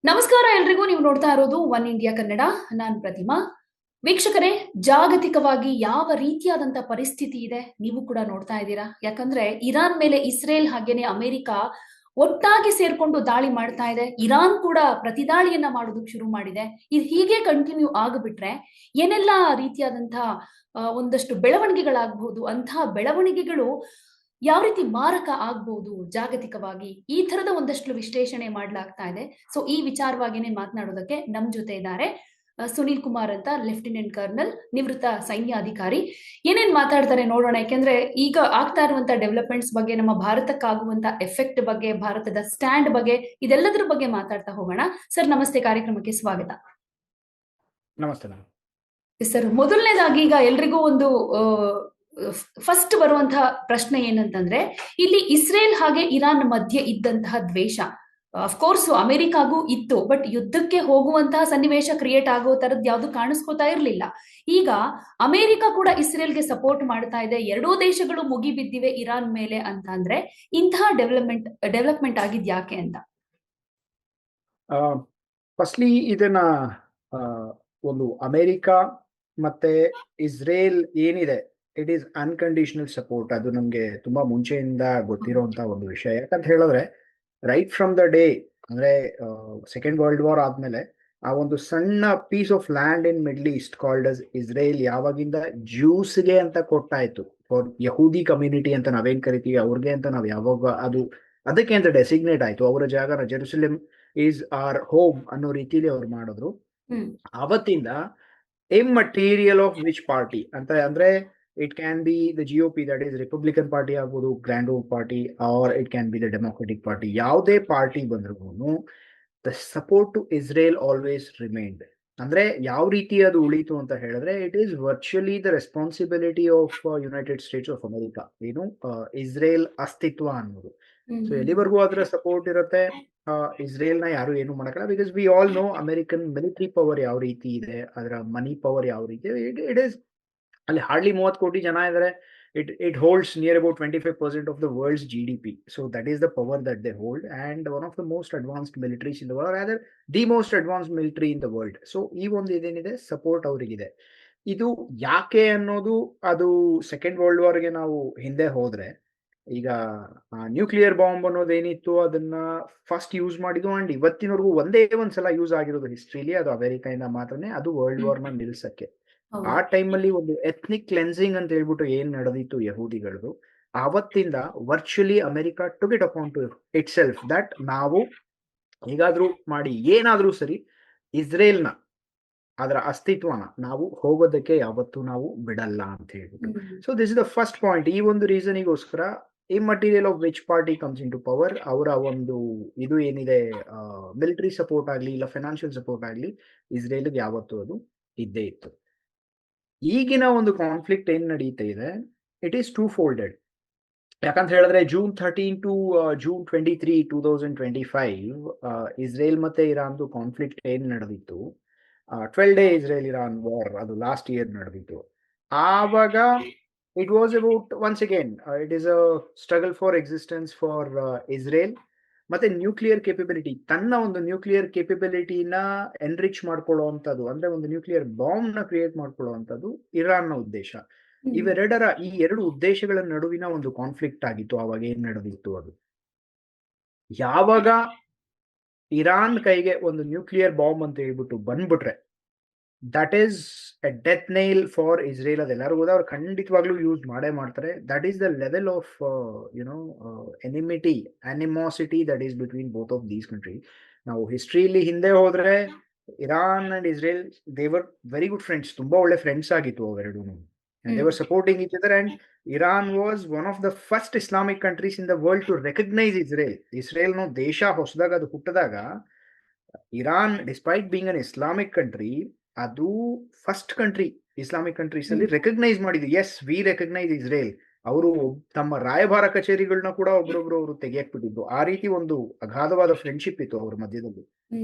ನಮಸ್ಕಾರ ಎಲ್ರಿಗೂ. ನೀವು ನೋಡ್ತಾ ಇರೋದು ಒನ್ ಇಂಡಿಯಾ ಕನ್ನಡ. ನಾನು ಪ್ರತಿಮಾ. ವೀಕ್ಷಕರೇ, ಜಾಗತಿಕವಾಗಿ ಯಾವ ರೀತಿಯಾದಂತ ಪರಿಸ್ಥಿತಿ ಇದೆ ನೀವು ಕೂಡ ನೋಡ್ತಾ ಇದ್ದೀರಾ. ಯಾಕಂದ್ರೆ ಇರಾನ್ ಮೇಲೆ ಇಸ್ರೇಲ್ ಹಾಗೇನೆ ಅಮೆರಿಕ ಒಟ್ಟಾಗಿ ಸೇರ್ಕೊಂಡು ದಾಳಿ ಮಾಡ್ತಾ ಇದೆ. ಇರಾನ್ ಕೂಡ ಪ್ರತಿದಾಳಿಯನ್ನ ಮಾಡೋದಕ್ಕೆ ಶುರು ಮಾಡಿದೆ. ಇದು ಹೀಗೆ ಕಂಟಿನ್ಯೂ ಆಗಿಬಿಟ್ರೆ ಏನೆಲ್ಲ ರೀತಿಯಾದಂತ ಒಂದಷ್ಟು ಬೆಳವಣಿಗೆಗಳಾಗಬಹುದು. ಅಂತಹ ಬೆಳವಣಿಗೆಗಳು ಯಾವ ರೀತಿ ಮಾರಕ ಆಗ್ಬಹುದು ಜಾಗತಿಕವಾಗಿ, ಈ ತರದ ಒಂದಷ್ಟು ವಿಶ್ಲೇಷಣೆ ಮಾಡ್ಲಾಗ್ತಾ ಇದೆ. ಸೊ ಈ ವಿಚಾರವಾಗಿನೇ ಮಾತನಾಡೋದಕ್ಕೆ ನಮ್ ಜೊತೆ ಇದ್ದಾರೆ ಸುನೀಲ್ ಕುಮಾರ್ ಅಂತ, ಲೆಫ್ಟಿನೆಂಟ್ ಕರ್ನಲ್, ನಿವೃತ್ತ ಸೈನ್ಯ ಅಧಿಕಾರಿ. ಏನೇನ್ ಮಾತಾಡ್ತಾರೆ ನೋಡೋಣ. ಯಾಕೆಂದ್ರೆ ಈಗ ಆಗ್ತಾ ಇರುವಂತ ಡೆವಲಪ್ಮೆಂಟ್ಸ್ ಬಗ್ಗೆ, ನಮ್ಮ ಭಾರತಕ್ಕಾಗುವಂತ ಎಫೆಕ್ಟ್ ಬಗ್ಗೆ, ಭಾರತದ ಸ್ಟ್ಯಾಂಡ್ ಬಗ್ಗೆ, ಇದೆಲ್ಲದರ ಬಗ್ಗೆ ಮಾತಾಡ್ತಾ ಹೋಗೋಣ. ಸರ್ ನಮಸ್ತೆ, ಕಾರ್ಯಕ್ರಮಕ್ಕೆ ಸ್ವಾಗತ. ನಮಸ್ತೆ ಮೇಡಮ್. ಸರ್, ಮೊದಲನೇದಾಗಿ ಈಗ ಎಲ್ರಿಗೂ ಒಂದು ಫಸ್ಟ್ ಬರುವಂತಹ ಪ್ರಶ್ನೆ ಏನಂತಂದ್ರೆ, ಇಲ್ಲಿ ಇಸ್ರೇಲ್ ಹಾಗೆ ಇರಾನ್ ಮಧ್ಯೆ ಇದ್ದಂತಹ ದ್ವೇಷ ಅಫ್ಕೋರ್ಸ್ ಅಮೆರಿಕಾಗೂ ಇತ್ತು, ಬಟ್ ಯುದ್ಧಕ್ಕೆ ಹೋಗುವಂತಹ ಸನ್ನಿವೇಶ ಕ್ರಿಯೇಟ್ ಆಗೋ ತರದ್ ಯಾವ್ದು ಕಾಣಿಸ್ಕೋತಾ ಇರ್ಲಿಲ್ಲ. ಈಗ ಅಮೆರಿಕ ಕೂಡ ಇಸ್ರೇಲ್ಗೆ ಸಪೋರ್ಟ್ ಮಾಡ್ತಾ ಇದೆ, ಎರಡೂ ದೇಶಗಳು ಮುಗಿಬಿದ್ದಿವೆ ಇರಾನ್ ಮೇಲೆ ಅಂತ ಅಂದ್ರೆ ಇಂತಹ ಡೆವಲಪ್ಮೆಂಟ್ ಆಗಿದ್ ಯಾಕೆ ಅಂತ? ಫಸ್ಟ್ಲಿ ಇದನ್ನ ಒಂದು ಅಮೆರಿಕ ಮತ್ತೆ ಇಸ್ರೇಲ್ ಏನಿದೆ, ಇಟ್ ಈಸ್ ಅನ್ಕಂಡೀಷನಲ್ ಸಪೋರ್ಟ್. ಅದು ನಮ್ಗೆ ತುಂಬಾ ಮುಂಚೆಯಿಂದ ಗೊತ್ತಿರುವಂತ ಒಂದು ವಿಷಯ. ಯಾಕಂತ ಹೇಳಿದ್ರೆ ರೈಟ್ ಫ್ರಮ್ ದ ಡೇ, ಅಂದ್ರೆ ಸೆಕೆಂಡ್ ವರ್ಲ್ಡ್ ವಾರ್ ಆದ್ಮೇಲೆ ಆ ಒಂದು ಸಣ್ಣ piece of land in middle east called as Israel ಯಾವಾಗಿಂದ ಜ್ಯೂಸ್ಗೆ ಅಂತ ಕೊಟ್ಟಾಯ್ತು, ಫಾರ್ ಯಹೂದಿ ಕಮ್ಯುನಿಟಿ ಅಂತ ನಾವೇನ್ ಕರಿತೀವಿ ಅವ್ರಿಗೆ ಅಂತ ನಾವ್ ಯಾವಾಗ ಅದು ಅದಕ್ಕೆ ಅಂತ ಡೆಸಿಗ್ನೇಟ್ ಆಯ್ತು, ಅವರ ಜಾಗನ ಜೆರುಸಲೇಂ ಈಸ್ ಆರ್ ಹೋಮ್ ಅನ್ನೋ ರೀತಿಲಿ ಅವ್ರು ಮಾಡಿದ್ರು. ಅವತ್ತಿಂದ ಇಮ್ಮಟೀರಿಯಲ್ ಆಫ್ ವಿಚ್ ಪಾರ್ಟಿ ಅಂತ ಅಂದ್ರೆ it can be the GOP, that is Republican party ಆಗ್ಬೋದು, grand old party, or it can be the Democratic party. ಯಾವುದೇ ಪಾರ್ಟಿ ಬಂದ್ರು the support to Israel always remained. ಅಂದ್ರೆ ಯಾವ ರೀತಿ ಅದು ಉಳಿತು ಅಂತ ಹೇಳಿದ್ರೆ, it is virtually the responsibility of United States of America, ಏನು ಇಸ್ರೇಲ್ ಅಸ್ತಿತ್ವ ಅನ್ನೋದು. ಸೊ ಎಲ್ಲಿವರೆಗೂ ಅದರ ಸಪೋರ್ಟ್ ಇರುತ್ತೆ, ಇಸ್ರೇಲ್ ನ ಯಾರು ಏನು ಮಾಡಕ್ಕಲ್ಲ. Because we all know American military power ಯಾವ ರೀತಿ ಇದೆ, ಅದರ ಮನಿ ಪವರ್ ಯಾವ ರೀತಿ ಇದೆ. ಇಟ್ ಇಸ್ ಅಲ್ಲಿ ಹಾರ್ಡ್ಲಿ 30 ಕೋಟಿ ಜನ ಇದ್ದಾರೆ. It holds near about 25% of the world's GDP. So that is the power that they hold, and one of the most advanced militaries in the world, rather the most advanced military in the world. So ಈ ಒಂದು ಇದೇನಿದೆ support ಅವರಿಗಿದೆ. ಇದು ಯಾಕೆ ಅನ್ನೋದು, ಅದು second world ವಾರ್ಗೆ ನಾವು ಹಿಂದೆ ಹೋದ್ರೆ, ಈಗ ನ್ಯೂಕ್ಲಿಯರ್ ಬಾಂಬ್ ಅನ್ನೋದೇನಿತ್ತು ಅದನ್ನ ಫಸ್ಟ್ ಯೂಸ್ ಮಾಡಿದ್ದು, ಅಂಡ್ ಇವತ್ತಿನವರೆಗೂ ಒಂದೇ ಒಂದ್ಸಲ ಯೂಸ್ ಆಗಿರೋದು ಹಿಸ್ಟ್ರಿಲಿ, ಅದು ಅಮೆರಿಕದಿಂದ ಮಾತ್ರನೇ, ಅದು ವರ್ಲ್ಡ್ ವಾರ್ ನ ನಿಲ್ಸಕ್ಕೆ. ಆ ಟೈಮಲ್ಲಿ ಒಂದು ಎಥ್ನಿಕ್ ಕ್ಲೆನ್ಸಿಂಗ್ ಅಂತ ಹೇಳ್ಬಿಟ್ಟು ಏನ್ ನಡೆದಿತ್ತು ಯಹೂದಿಗಳದು, ಆವತ್ತಿಂದ virtually America took it upon to itself that ನಾವು ಹೇಗಾದ್ರೂ ಮಾಡಿ ಏನಾದ್ರೂ ಸರಿ ಇಸ್ರೇಲ್ನ ಅದರ ಅಸ್ತಿತ್ವನ ನಾವು ಹೋಗೋದಕ್ಕೆ ಯಾವತ್ತೂ ನಾವು ಬಿಡಲ್ಲ ಅಂತ ಹೇಳ್ಬಿಟ್ಟು. So this is the first point. ಈ ಒಂದು ರೀಸನಿಗೋಸ್ಕರ immaterial of which party comes into power, ಅವರ ಒಂದು ಇದು ಏನಿದೆ, ಮಿಲಿಟರಿ ಸಪೋರ್ಟ್ ಆಗ್ಲಿ ಇಲ್ಲ ಫೈನಾನ್ಷಿಯಲ್ ಸಪೋರ್ಟ್ ಆಗ್ಲಿ, ಇಸ್ರೇಲ್ಗೆ ಯಾವತ್ತೂ ಅದು ಇದ್ದೇ ಇತ್ತು. ಈಗಿನ ಒಂದು ಕಾನ್ಫ್ಲಿಕ್ಟ್ ಏನ್ ನಡೀತಾ ಇದೆ, ಇಟ್ ಈಸ್ ಟೂ ಫೋಲ್ಡೆಡ್. ಯಾಕಂತ ಹೇಳಿದ್ರೆ June 13 to June 23, 2025 ಇಸ್ರೇಲ್ ಮತ್ತೆ ಇರಾನ್ದು ಕಾನ್ಫ್ಲಿಕ್ಟ್ ಏನ್ ನಡೆದಿತ್ತು, 12 ಡೇ ಇಸ್ರೇಲ್ ಇರಾನ್ ವಾರ್, ಅದು ಲಾಸ್ಟ್ ಇಯರ್ ನಡೆದಿತ್ತು. ಆವಾಗ it was about once again it is a struggle for existence for Israel. ಮತ್ತೆ ನ್ಯೂಕ್ಲಿಯರ್ ಕೇಪಬಿಲಿಟಿ, ತನ್ನ ಒಂದು ನ್ಯೂಕ್ಲಿಯರ್ ಕೇಪಬಿಲಿಟಿನ ಎನ್ರಿಚ್ ಮಾಡ್ಕೊಳ್ಳುವಂಥದ್ದು, ಅಂದ್ರೆ ಒಂದು ನ್ಯೂಕ್ಲಿಯರ್ ಬಾಂಬ್ ನ ಕ್ರಿಯೇಟ್ ಮಾಡ್ಕೊಳ್ಳುವಂಥದ್ದು ಇರಾನ್ ನ ಉದ್ದೇಶ. ಈ ಎರಡು ಉದ್ದೇಶಗಳ ನಡುವಿನ ಒಂದು ಕಾನ್ಫ್ಲಿಕ್ಟ್ ಆಗಿತ್ತು. ಆವಾಗ ಏನ್ ನಡೆದಿತ್ತು, ಅದು ಯಾವಾಗ ಇರಾನ್ ಕೈಗೆ ಒಂದು ನ್ಯೂಕ್ಲಿಯರ್ ಬಾಂಬ್ ಅಂತ ಹೇಳ್ಬಿಟ್ಟು ಬಂದ್ಬಿಟ್ರೆ, that is a death nail for Israel. ಅದೆಲ್ಲರೂ ಹೋದ ಅವ್ರು ಖಂಡಿತವಾಗ್ಲೂ ಯೂಸ್ ಮಾಡೇ ಮಾಡ್ತಾರೆ. That is the level of animosity that is between both of these country. ನಾವು ಹಿಸ್ಟ್ರಿಯಲ್ಲಿ ಹಿಂದೆ ಹೋದ್ರೆ Iran and Israel they were very good friends, ತುಂಬಾ ಒಳ್ಳೆ ಫ್ರೆಂಡ್ಸ್ ಆಗಿತ್ತು ಅವೆರಡೂ. And they were supporting each other, and Iran was one of the first Islamic countries in the world to recognize Israel. Israel no desha ಹೊಸದಾಗ ಅದು ಹುಟ್ಟದಾಗ, Iran despite being an Islamic country, ಅದು first country Islamic countries ಅಲ್ಲಿ recognise ಮಾಡಿದ್ರು. Yes, we recognise Israel. ಅವರು ತಮ್ಮ ರಾಯಭಾರ ಕಚೇರಿಗಳನ್ನ ಕೂಡ ಒಬ್ರೊಬ್ರು ಅವರು ತೆಗೆಯಾಕ್ಬಿಟ್ಟಿದ್ರು. ಆ ರೀತಿ ಒಂದು ಅಗಾಧವಾದ ಫ್ರೆಂಡ್ಶಿಪ್ ಇತ್ತು ಅವ್ರ ಮಧ್ಯದಲ್ಲಿ.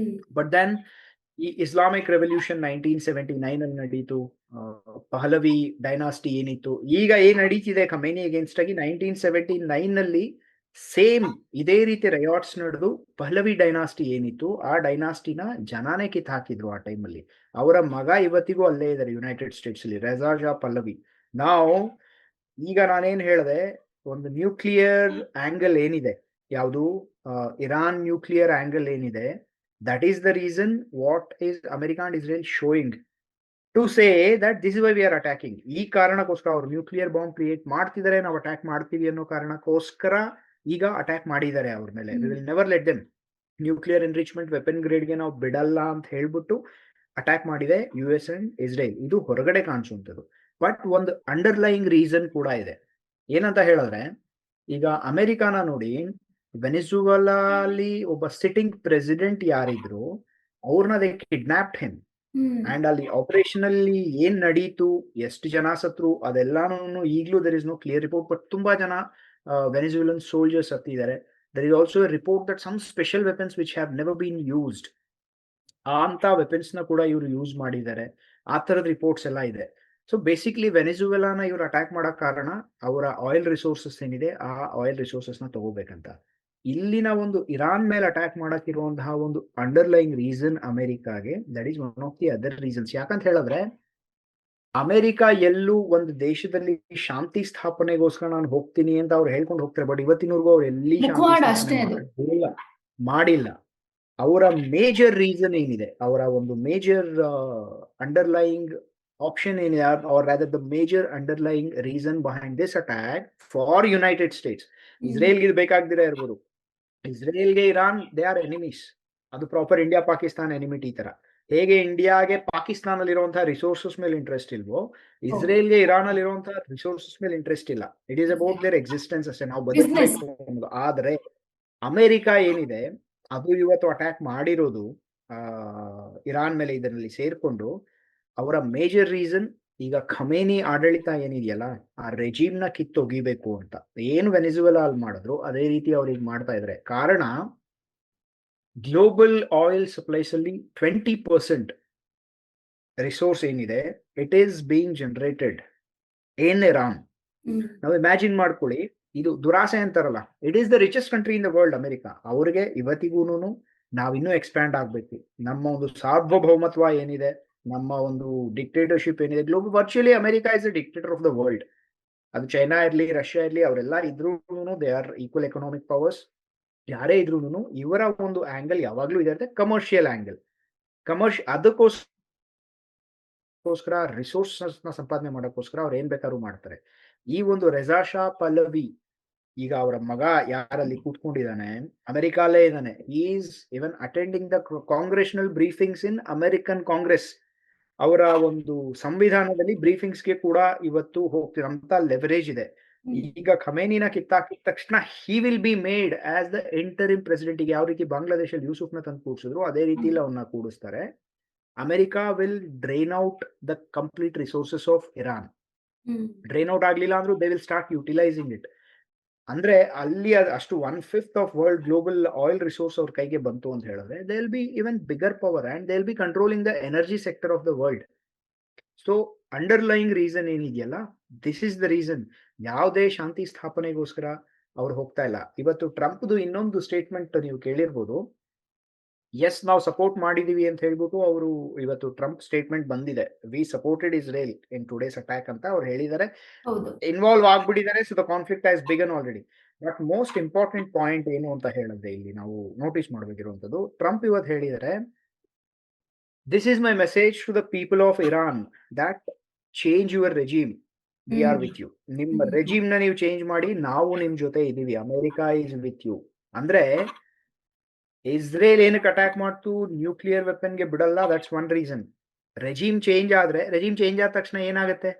ಬಟ್ ದೆನ್ ಈ ಇಸ್ಲಾಮಿಕ್ ರೆವಲ್ಯೂಷನ್ 1979 ಅಲ್ಲಿ ನಡೀತು. ಪಹಲವಿ ಡೈನಾಸ್ಟಿ ಏನಿತ್ತು, ಈಗ ಏನ್ ನಡೀತಿದೆ ಖಮೇನಿ ಅಗೇನ್ಸ್ಟ್ ಆಗಿ, 1979 ನಲ್ಲಿ ಸೇಮ್ ಇದೇ ರೀತಿ ರಯಾಟ್ಸ್ ನಡೆದು ಪಹಲವಿ ಡೈನಾಸ್ಟಿ ಏನಿತ್ತು ಆ ಡೈನಾಸ್ಟಿನ ಜನಾನೇ ಕಿತ್ ಹಾಕಿದ್ರು ಆ ಟೈಮಲ್ಲಿ. ಅವರ ಮಗ ಇವತ್ತಿಗೂ ಅಲ್ಲೇ ಇದ್ದಾರೆ ಯುನೈಟೆಡ್ ಸ್ಟೇಟ್ಸ್ ಅಲ್ಲಿ, ರೆಜಾ ಶಾ ಪಲ್ಲವಿ. ನಾವು ಈಗ ನಾನೇನ್ ಹೇಳಿದೆ, ಒಂದು ನ್ಯೂಕ್ಲಿಯರ್ ಆಂಗಲ್ ಏನಿದೆ, ಯಾವುದು ಇರಾನ್ ನ್ಯೂಕ್ಲಿಯರ್ ಆಂಗಲ್ ಏನಿದೆ, that is the reason what is America and Israel showing to say that this is why we are attacking. ಈ ಕಾರಣಕ್ಕೋಸ್ಕರ ಅವ್ರು ನ್ಯೂಕ್ಲಿಯರ್ ಬಾಂಬ್ ಕ್ರಿಯೇಟ್ ಮಾಡ್ತಿದ್ದಾರೆ, ನಾವು ಅಟ್ಯಾಕ್ ಮಾಡ್ತೀವಿ ಅನ್ನೋ ಕಾರಣಕ್ಕೋಸ್ಕರ ಈಗ ಅಟ್ಯಾಕ್ ಮಾಡಿದ್ದಾರೆ ಅವ್ರ ಮೇಲೆ. We will never let them, nuclear enrichment weapon ಗ್ರೇಡ್ಗೆ ನಾವು ಬಿಡಲ್ಲ ಅಂತ ಹೇಳ್ಬಿಟ್ಟು ಅಟ್ಯಾಕ್ ಮಾಡಿದೆ ಯು ಎಸ್ ಅಂಡ್ ಇಸ್ರೇಲ್. ಇದು ಹೊರಗಡೆ ಕಾಣಿಸುವಂಥದ್ದು. ಬಟ್ ಒಂದು ಅಂಡರ್ಲೈಯಿಂಗ್ ರೀಸನ್ ಕೂಡ ಇದೆ. ಏನಂತ ಹೇಳಿದ್ರೆ, ಈಗ ಅಮೆರಿಕಾನ ನೋಡಿ, ವೆನಿಜುವೆಲಾ ಅಲ್ಲಿ ಒಬ್ಬ ಸಿಟ್ಟಿಂಗ್ ಪ್ರೆಸಿಡೆಂಟ್ ಯಾರಿದ್ರು, ಅವ್ರನ್ನ ದೇ ಕಿಡ್ನಾಪ್ಡ್ ಹಿಮ್. ಅಂಡ್ ಅಲ್ಲಿ ಆಪರೇಷನ್ ಅಲ್ಲಿ ಏನ್ ನಡೀತು, ಎಷ್ಟು ಜನ ಸತ್ರು, ಅದೆಲ್ಲಾನು ಈಗಲೂ there is no clear report. But ತುಂಬಾ ಜನ ವೆನಿಜುವೆಲನ್ ಸೋಲ್ಜರ್ಸ್ ಸತ್ತಿದ್ದಾರೆ. There is also report that some special weapons which have never been used, ಅಂತ ವೆಪನ್ಸ್ ನ ಕೂಡ ಇವರು ಯೂಸ್ ಮಾಡಿದ್ದಾರೆ. ಆ ತರದ ರಿಪೋರ್ಟ್ಸ್ ಎಲ್ಲ ಇದೆ. ಸೊ ಬೇಸಿಕ್ಲಿ ವೆನಿಜುವೆಲಾನ ಇವ್ರು ಅಟ್ಯಾಕ್ ಮಾಡಕ್ ಕಾರಣ ಅವರ ಆಯಿಲ್ ರಿಸೋರ್ಸಸ್ ಏನಿದೆ, ಆ ಆಯಿಲ್ ರಿಸೋರ್ಸಸ್ ನ ತಗೋಬೇಕಂತ. ಇಲ್ಲಿನ ಒಂದು ಇರಾನ್ ಮೇಲೆ ಅಟ್ಯಾಕ್ ಮಾಡಕ್ ಇರುವಂತಹ ಒಂದು ಅಂಡರ್ಲೈನ್ ರೀಸನ್ ಅಮೆರಿಕಾಗೆ, that is one of the other reasons. ಯಾಕಂತ ಹೇಳಿದ್ರೆ, ಅಮೆರಿಕ ಎಲ್ಲೂ ಒಂದು ದೇಶದಲ್ಲಿ ಶಾಂತಿ ಸ್ಥಾಪನೆಗೋಸ್ಕರ ನಾನು ಹೋಗ್ತೀನಿ ಅಂತ ಅವ್ರು ಹೇಳ್ಕೊಂಡು ಹೋಗ್ತಾರೆ. ಬಟ್ ಇವತ್ತಿನವರೆಗೂ ಅವ್ರು ಎಲ್ಲಿ ಶಾಂತಿ ಮುಖವಾಡ ಸ್ಥಾಪನೆ ಅಷ್ಟೇ ಅದು. ಮಾಡಿಲ್ಲ. ಅವರ ಮೇಜರ್ ರೀಸನ್ ಏನಿದೆ, ಅವರ ಒಂದು ಮೇಜರ್ ಅಂಡರ್ಲೈಯಿಂಗ್ ಆಪ್ಷನ್ ಏನಿದೆ, or rather the major underlying reason behind this attack for United States. ಇಸ್ರೇಲ್ಗೆ ಇದು ಬೇಕಾಗ್ದಿರ ಇರ್ಬೋದು. ಇಸ್ರೇಲ್ಗೆ ಇರಾನ್ ದೇ ಆರ್ ಎನಿಮೀಸ್. ಅದು ಪ್ರಾಪರ್ ಇಂಡಿಯಾ ಪಾಕಿಸ್ತಾನ ಎನಿಮಿಟಿ ತರ. ಹೇಗೆ ಇಂಡಿಯಾಗೆ ಪಾಕಿಸ್ತಾನಲ್ಲಿ ಇರುವಂತಹ ರಿಸೋರ್ಸಸ್ ಮೇಲೆ ಇಂಟ್ರೆಸ್ಟ್ ಇಲ್ವೋ, ಇಸ್ರೇಲ್ಗೆ ಇರಾನ್ ಅಲ್ಲಿ ಇರುವಂತಹ ರಿಸೋರ್ಸಸ್ ಮೇಲೆ ಇಂಟ್ರೆಸ್ಟ್ ಇಲ್ಲ. It is about there existence ಅಷ್ಟೇ, ನಾವು ಬದುಕಬೇಕು ಅನ್ನೋದು. ಆದ್ರೆ ಅಮೆರಿಕ ಏನಿದೆ, ಅದು ಇವತ್ತು ಅಟ್ಯಾಕ್ ಮಾಡಿರೋದು ಇರಾನ್ ಮೇಲೆ ಇದರಲ್ಲಿ ಸೇರ್ಕೊಂಡು, ಅವರ ಮೇಜರ್ ರೀಸನ್ ಈಗ ಖಮೇನಿ ಆಡಳಿತ ಏನಿದೆಯಲ್ಲ, ಆ ರೆಜಿಮ್ ನ ಕಿತ್ತೊಗಿಬೇಕು ಅಂತ. ಏನು ವೆನಿಜುವೆಲಾ ಅಲ್ಲಿ ಮಾಡಿದ್ರು ಅದೇ ರೀತಿ ಅವ್ರಿಗೆ ಮಾಡ್ತಾ ಇದ್ರೆ. ಕಾರಣ, ಗ್ಲೋಬಲ್ ಆಯಿಲ್ ಸಪ್ಲೈಸ್ ಅಲ್ಲಿ 20% ರಿಸೋರ್ಸ್ ಏನಿದೆ, it is being generated in Iran. ನಾವು ಇಮ್ಯಾಜಿನ್ ಮಾಡ್ಕೊಳ್ಳಿ, ಇದು ದುರಾಸೆ ಅಂತಾರಲ್ಲ, it is the richest country in the world America. ಅವ್ರಿಗೆ ಇವತ್ತಿಗೂನು ನಾವಿನ್ನೂ ಎಕ್ಸ್ಪ್ಯಾಂಡ್ ಆಗ್ಬೇಕು. ನಮ್ಮ ಒಂದು ಸಾರ್ವಭೌಮತ್ವ ಏನಿದೆ, ನಮ್ಮ ಒಂದು ಡಿಕ್ಟೇಟರ್ಶಿಪ್ ಏನಿದೆ, global virtually America is the dictator of the world. ಅದು ಚೈನಾ ಇರ್ಲಿ, ರಷ್ಯಾ ಇರ್ಲಿ, ಅವರೆಲ್ಲ ಇದ್ರೂ they are equal economic powers. ಯಾರೇ ಇದ್ರೂ ಇವರ ಒಂದು ಆಂಗಲ್ ಯಾವಾಗ್ಲೂ ಇದೆ, ಕಮರ್ಷಿಯಲ್ ಆಂಗಲ್. ಅದಕ್ಕೋಸ್ಕರ ರಿಸೋರ್ಸಸ್ ನ ಸಂಪಾದನೆ ಮಾಡೋಕ್ಕೋಸ್ಕರ ಅವ್ರು ಏನ್ ಬೇಕಾದ್ರೂ ಮಾಡ್ತಾರೆ. ಈ ಒಂದು ರೆಜಾ ಶಾ ಪಲ್ಲವಿ, ಈಗ ಅವರ ಮಗ ಯಾರಲ್ಲಿ ಕೂತ್ಕೊಂಡಿದ್ದಾನೆ, ಅಮೆರಿಕಾಲೇ ಇದ್ದಾನೆ. Is even attending the congressional briefings in American Congress. ಅವರ ಒಂದು ಸಂವಿಧಾನದಲ್ಲಿ ಬ್ರೀಫಿಂಗ್ಸ್ಗೆ ಕೂಡ ಇವತ್ತು ಹೋಗ್ತಿರೋಂತ ಲೆವರೇಜ್ ಇದೆ. ಈಗ ಖಮೇನಿನ ಕಿತ್ತಾಕಿದ ತಕ್ಷಣ he will be made as the interim president. ಈಗ ಯಾವ ರೀತಿ ಬಾಂಗ್ಲಾದೇಶಲ್ಲಿ ಯೂಸುಫ್ನ ತಂದು ಕೂಡಿಸಿದ್ರು, ಅದೇ ರೀತಿಯಲ್ಲಿ ಅವನ್ನ ಕೂಡಿಸ್ತಾರೆ. America will drain out the complete resources of Iran. Drain out ಆಗ್ಲಿಲ್ಲ ಅಂದ್ರೂ they will start utilising it. ಅಂದ್ರೆ ಅಲ್ಲಿ ಅಷ್ಟು 1/5 of world global oil resource ಅವ್ರ ಕೈಗೆ ಬಂತು ಅಂತ ಹೇಳಿದ್ರೆ, they will be even bigger power and they will be controlling the energy sector of the world. So underlying reason ಏನಿದೆಯಲ್ಲ, ದಿಸ್ ಇಸ್ ದ ರೀಸನ್. ಯಾವುದೇ ಶಾಂತಿ ಸ್ಥಾಪನೆಗೋಸ್ಕರ ಅವ್ರು ಹೋಗ್ತಾ ಇಲ್ಲ. ಇವತ್ತು ಟ್ರಂಪ್ದು ಇನ್ನೊಂದು ಸ್ಟೇಟ್ಮೆಂಟ್ ನೀವು ಕೇಳಿರ್ಬೋದು. ಎಸ್, ನಾವು ಸಪೋರ್ಟ್ ಮಾಡಿದೀವಿ ಅಂತ ಹೇಳ್ಬಿಟ್ಟು ಅವರು ಇವತ್ತು ಟ್ರಂಪ್ ಸ್ಟೇಟ್ಮೆಂಟ್ ಬಂದಿದೆ, we supported Israel in today's attack ಅಂತ ಅವ್ರು ಹೇಳಿದ್ದಾರೆ. ಇನ್ವಾಲ್ವ್ ಆಗ್ಬಿಟ್ಟಿದ್ದಾರೆ. So the conflict has begun already. But most important point ಏನು ಅಂತ ಹೇಳಿದ್ರೆ, ಇಲ್ಲಿ ನಾವು ನೋಟಿಸ್ ಮಾಡಬೇಕಿರುವಂತದ್ದು, ಟ್ರಂಪ್ ಇವತ್ತು ಹೇಳಿದರೆ, this is my message to the people of Iran that change your regime, we are with you. ನಿಮ್ಮ ರೆಜಿಮ್ ನ ನೀವು ಚೇಂಜ್ ಮಾಡಿ, ನಾವು ನಿಮ್ ಜೊತೆ ಇದೀವಿ, ಅಮೆರಿಕಾ ಇಸ್ ವಿತ್ ಯು. ಅಂದ್ರೆ ಇಸ್ರೇಲ್ ಏನಕ್ಕೆ ಅಟ್ಯಾಕ್ ಮಾಡ್ತು, ನ್ಯೂಕ್ಲಿಯರ್ ವೆಪನ್ಗೆ ಬಿಡಲ್ಲ, that's one reason. Regime change ಆದ ತಕ್ಷಣ ಏನಾಗುತ್ತೆ,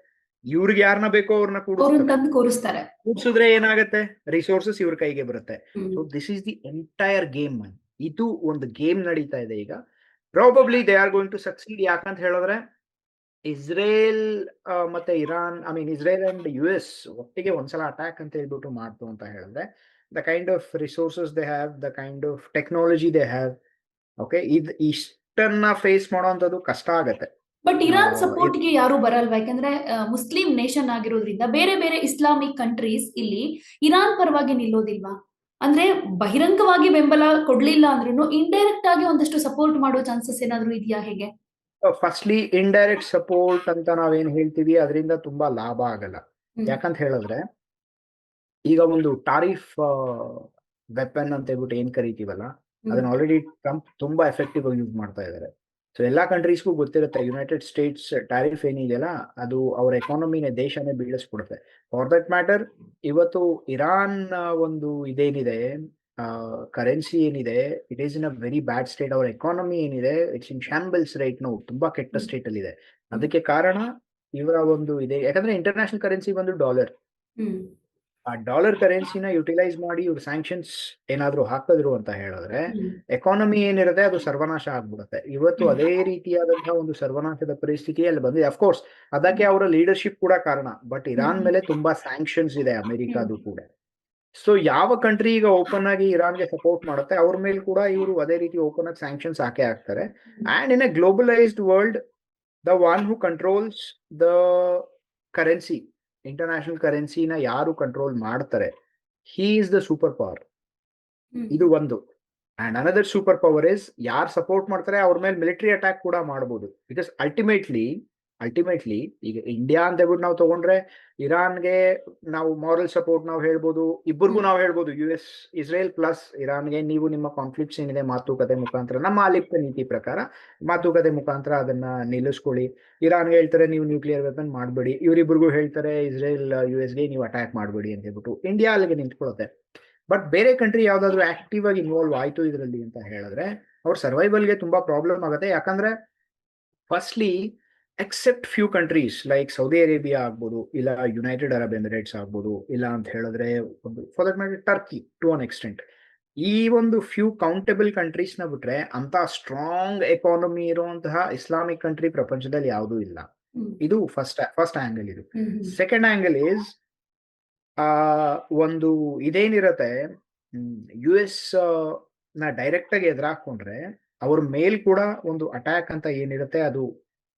ಇವ್ರಿಗೆ ಯಾರನ್ನ ಬೇಕೋ ಅವ್ರನ್ನ ಕೂಡಿಸಿದ್ರೆ ಏನಾಗುತ್ತೆ, ರಿಸೋರ್ಸಸ್ ಇವ್ರ ಕೈಗೆ ಬರುತ್ತೆ. So this is the entire game. ಇದು ಒಂದು ಗೇಮ್ ನಡೀತಾ ಇದೆ ಈಗ. Probably they are going to succeed. ಯಾಕಂತ ಹೇಳಿದ್ರೆ, ಇಸ್ರೇಲ್ ಮತ್ತೆ ಇರಾನ್, ಇಸ್ರೇಲ್ ಅಂಡ್ US ಒಟ್ಟಿಗೆ ಒಂದ್ಸಲ ಅಟ್ಯಾಕ್ ಅಂತ ಹೇಳ್ಬಿಟ್ಟು ಮಾಡ್ತು ಅಂತ ಹೇಳಿದ್ರೆ, the kind of resources they have, the kind of technology they have, okay, ಇಷ್ಟನ್ನ ಫೇಸ್ ಮಾಡೋಂಥದ್ದು ಕಷ್ಟ ಆಗತ್ತೆ. ಬಟ್ ಇರಾನ್ ಸಪೋರ್ಟ್ ಗೆ ಯಾರು ಬರಲ್ವಾ? ಯಾಕಂದ್ರೆ ಮುಸ್ಲಿಂ ನೇಷನ್ ಆಗಿರೋದ್ರಿಂದ ಬೇರೆ ಬೇರೆ ಇಸ್ಲಾಮಿಕ್ ಕಂಟ್ರೀಸ್ ಇಲ್ಲಿ ಇರಾನ್ ಪರವಾಗಿ ನಿಲ್ಲೋದಿಲ್ವಾ? ಅಂದ್ರೆ ಬಹಿರಂಗವಾಗಿ ಬೆಂಬಲ ಕೊಡ್ಲಿಲ್ಲ ಅಂದ್ರೂ ಇಂಡೈರೆಕ್ಟ್ ಆಗಿ ಒಂದಷ್ಟು ಸಪೋರ್ಟ್ ಮಾಡೋ ಚಾನ್ಸಸ್ ಏನಾದ್ರೂ ಇದೆಯಾ ಹೇಗೆ? ಫಸ್ಟ್ಲಿ ಇಂಡೈರೆಕ್ಟ್ ಸಪೋರ್ಟ್ ಅಂತ ನಾವೇನ್ ಹೇಳ್ತೀವಿ ಅದರಿಂದ ತುಂಬಾ ಲಾಭ ಆಗಲ್ಲ. ಹ್ಮ್ ಯಾಕಂತ ಹೇಳಿದ್ರೆ ಈಗ ಒಂದು ಟಾರಿಫ್ ವೆಪನ್ ಅಂತ ಹೇಳ್ಬಿಟ್ಟು ಏನ್ ಕರಿತೀವಲ್ಲ, ಹ್ಮ್ ಅದನ್ನ ಆಲ್ರೆಡಿ ಟ್ರಂಪ್ ತುಂಬಾ ಎಫೆಕ್ಟಿವ್ ಆಗಿ ಯೂಸ್ ಮಾಡ್ತಾ ಇದ್ದಾರೆ. ಸೊ ಎಲ್ಲಾ ಕಂಟ್ರೀಸ್ಗೂ ಗೊತ್ತಿರುತ್ತೆ, ಯುನೈಟೆಡ್ ಸ್ಟೇಟ್ಸ್ ಟ್ಯಾರಿಫ್ ಏನಿದೆಯಲ್ಲ ಅದು ಅವ್ರ ಎಕಾನಮಿನೇ, ದೇಶನೇ ಬೀಳಿಸ್ಬಿಡುತ್ತೆ. ಫಾರ್ ದಟ್ ಮ್ಯಾಟರ್, ಇವತ್ತು ಇರಾನ್ ಒಂದು ಇದೇನಿದೆ, ಕರೆನ್ಸಿ ಏನಿದೆ, it is in a very bad state. ಅವ್ರ ಎಕಾನಮಿ ಏನಿದೆ, ಇಟ್ಸ್ ಇನ್ ಶಾಂಬಲ್ಸ್ ರೈಟ್ ನೋ, ತುಂಬಾ ಕೆಟ್ಟ ಹ್ಮ್ ಸ್ಟೇಟ್ ಅಲ್ಲಿ ಇದೆ. ಹ್ಮ್ ಅದಕ್ಕೆ ಕಾರಣ ಇವರ ಒಂದು ಇದೆ, ಯಾಕಂದ್ರೆ ಇಂಟರ್ನ್ಯಾಷನಲ್ ಕರೆನ್ಸಿ ಬಂದು ಡಾಲರ್. ಹ್ಮ್ ಆ ಡಾಲರ್ ಕರೆನ್ಸಿನ ಯುಟಿಲೈಸ್ ಮಾಡಿ ಇವ್ರು ಸ್ಯಾಂಕ್ಷನ್ಸ್ ಏನಾದ್ರು ಹಾಕಿದ್ರು ಅಂತ ಹೇಳಿದ್ರೆ ಹ್ಮ್ ಎಕಾನಮಿ ಏನಿರುತ್ತೆ ಅದು ಸರ್ವನಾಶ ಆಗ್ಬಿಡುತ್ತೆ. ಇವತ್ತು ಹ್ಮ್ ಅದೇ ರೀತಿಯಾದಂತಹ ಒಂದು ಸರ್ವನಾಶದ ಪರಿಸ್ಥಿತಿ ಅಲ್ಲಿ ಬಂದಿದೆ. ಅಫ್ಕೋರ್ಸ್ ಅದಕ್ಕೆ ಅವರ ಲೀಡರ್ಶಿಪ್ ಕೂಡ ಕಾರಣ, ಬಟ್ ಇರಾನ್ ಹ್ಮ್ ಮೇಲೆ ತುಂಬಾ ಸ್ಯಾಂಕ್ಷನ್ಸ್ ಇದೆ, ಹ್ಮ್ ಅಮೆರಿಕಾದು ಕೂಡ. ಸೊ ಯಾವ ಕಂಟ್ರಿ ಈಗ ಓಪನ್ ಆಗಿ ಇರಾನ್ಗೆ ಸಪೋರ್ಟ್ ಮಾಡುತ್ತೆ ಅವ್ರ ಮೇಲೆ ಕೂಡ ಇವರು ಅದೇ ರೀತಿ ಓಪನ್ ಆಗಿ ಸ್ಯಾಂಕ್ಷನ್ಸ್ ಹಾಕೇ ಹಾಕ್ತಾರೆ. And in a globalised world, the one who controls the currency, international ಕರೆನ್ಸಿನ ಯಾರು ಕಂಟ್ರೋಲ್ ಮಾಡ್ತಾರೆ, he is the super power. Hmm ಇದು ಒಂದು. And another super power is, ಯಾರು ಸಪೋರ್ಟ್ ಮಾಡ್ತಾರೆ ಅವ್ರ ಮೇಲೆ ಮಿಲಿಟರಿ ಅಟ್ಯಾಕ್ ಕೂಡ ಮಾಡಬಹುದು. ಬಿಕಾಸ್ ಅಲ್ಟಿಮೇಟ್ಲಿ ಈಗ ಇಂಡಿಯಾ ಅಂತ ಹೇಳ್ಬಿಟ್ಟು ನಾವು ತಗೊಂಡ್ರೆ ಇರಾನ್ಗೆ ನಾವು ಮಾರಲ್ ಸಪೋರ್ಟ್ ನಾವು ಹೇಳ್ಬೋದು, ಇಬ್ಬರಿಗೂ ಹ್ಮ್ ನಾವು ಹೇಳ್ಬೋದು, US ಇಸ್ರೇಲ್ ಪ್ಲಸ್ ಇರಾನ್ಗೆ ನೀವು ನಿಮ್ಮ ಕಾನ್ಫ್ಲಿಕ್ಟ್ಸ್ ಏನಿದೆ ಮಾತುಕತೆ ಮುಖಾಂತರ, ನಮ್ಮ ಆಲಿಪ್ತ ನೀತಿ ಪ್ರಕಾರ ಮಾತುಕತೆ ಮುಖಾಂತರ ಅದನ್ನ ನಿಲ್ಲಿಸ್ಕೊಳ್ಳಿ. ಇರಾನ್ಗೆ ಹೇಳ್ತಾರೆ ನೀವು ನ್ಯೂಕ್ಲಿಯರ್ ವೆಪನ್ ಮಾಡಬೇಡಿ, ಇವರಿಬ್ಬರಿಗೂ ಹೇಳ್ತಾರೆ ಇಸ್ರೇಲ್ US ಗೆ ನೀವು ಅಟ್ಯಾಕ್ ಮಾಡಬೇಡಿ ಅಂತ ಹೇಳ್ಬಿಟ್ಟು ಇಂಡಿಯಾ ಅಲ್ಲಿಗೆ ನಿಂತ್ಕೊಳ್ಳುತ್ತೆ. ಬಟ್ ಬೇರೆ ಕಂಟ್ರಿ ಯಾವ್ದಾದ್ರು ಆಕ್ಟಿವ್ ಆಗಿ ಇನ್ವಾಲ್ವ್ ಆಯ್ತು ಇದರಲ್ಲಿ ಅಂತ ಹೇಳಿದ್ರೆ ಅವ್ರ ಸರ್ವೈವಲ್ಗೆ ತುಂಬಾ ಪ್ರಾಬ್ಲಮ್ ಆಗುತ್ತೆ. ಯಾಕಂದ್ರೆ firstly, accept few countries like Saudi Arabia ಆಗ್ಬೋದು, ಇಲ್ಲ ಯುನೈಟೆಡ್ ಅರಬ್ ಎಮಿರೇಟ್ಸ್ ಆಗ್ಬೋದು, ಇಲ್ಲ ಅಂತ ಹೇಳಿದ್ರೆ ಒಂದು for that matter Turkey to an extent, ಈ ಒಂದು ಫ್ಯೂ ಕೌಂಟಬಲ್ ಕಂಟ್ರೀಸ್ ನ ಬಿಟ್ರೆ ಅಂತ ಸ್ಟ್ರಾಂಗ್ ಎಕಾನಮಿ ಇರುವಂತಹ ಇಸ್ಲಾಮಿಕ್ ಕಂಟ್ರಿ ಪ್ರಪಂಚದಲ್ಲಿ ಯಾವುದೂ ಇಲ್ಲ. ಹ್ಮ್ ಇದು ಫಸ್ಟ್ ಆಂಗಲ್. ಇದು hmm hmm second angle is, ಆ ಒಂದು ಇದೇನಿರತ್ತೆ, US ನ ಡೈರೆಕ್ಟ್ ಆಗಿ ಎದುರಾಕೊಂಡ್ರೆ ಅವ್ರ ಮೇಲ್ ಕೂಡ ಒಂದು ಅಟ್ಯಾಕ್ ಅಂತ ಏನಿರುತ್ತೆ ಅದು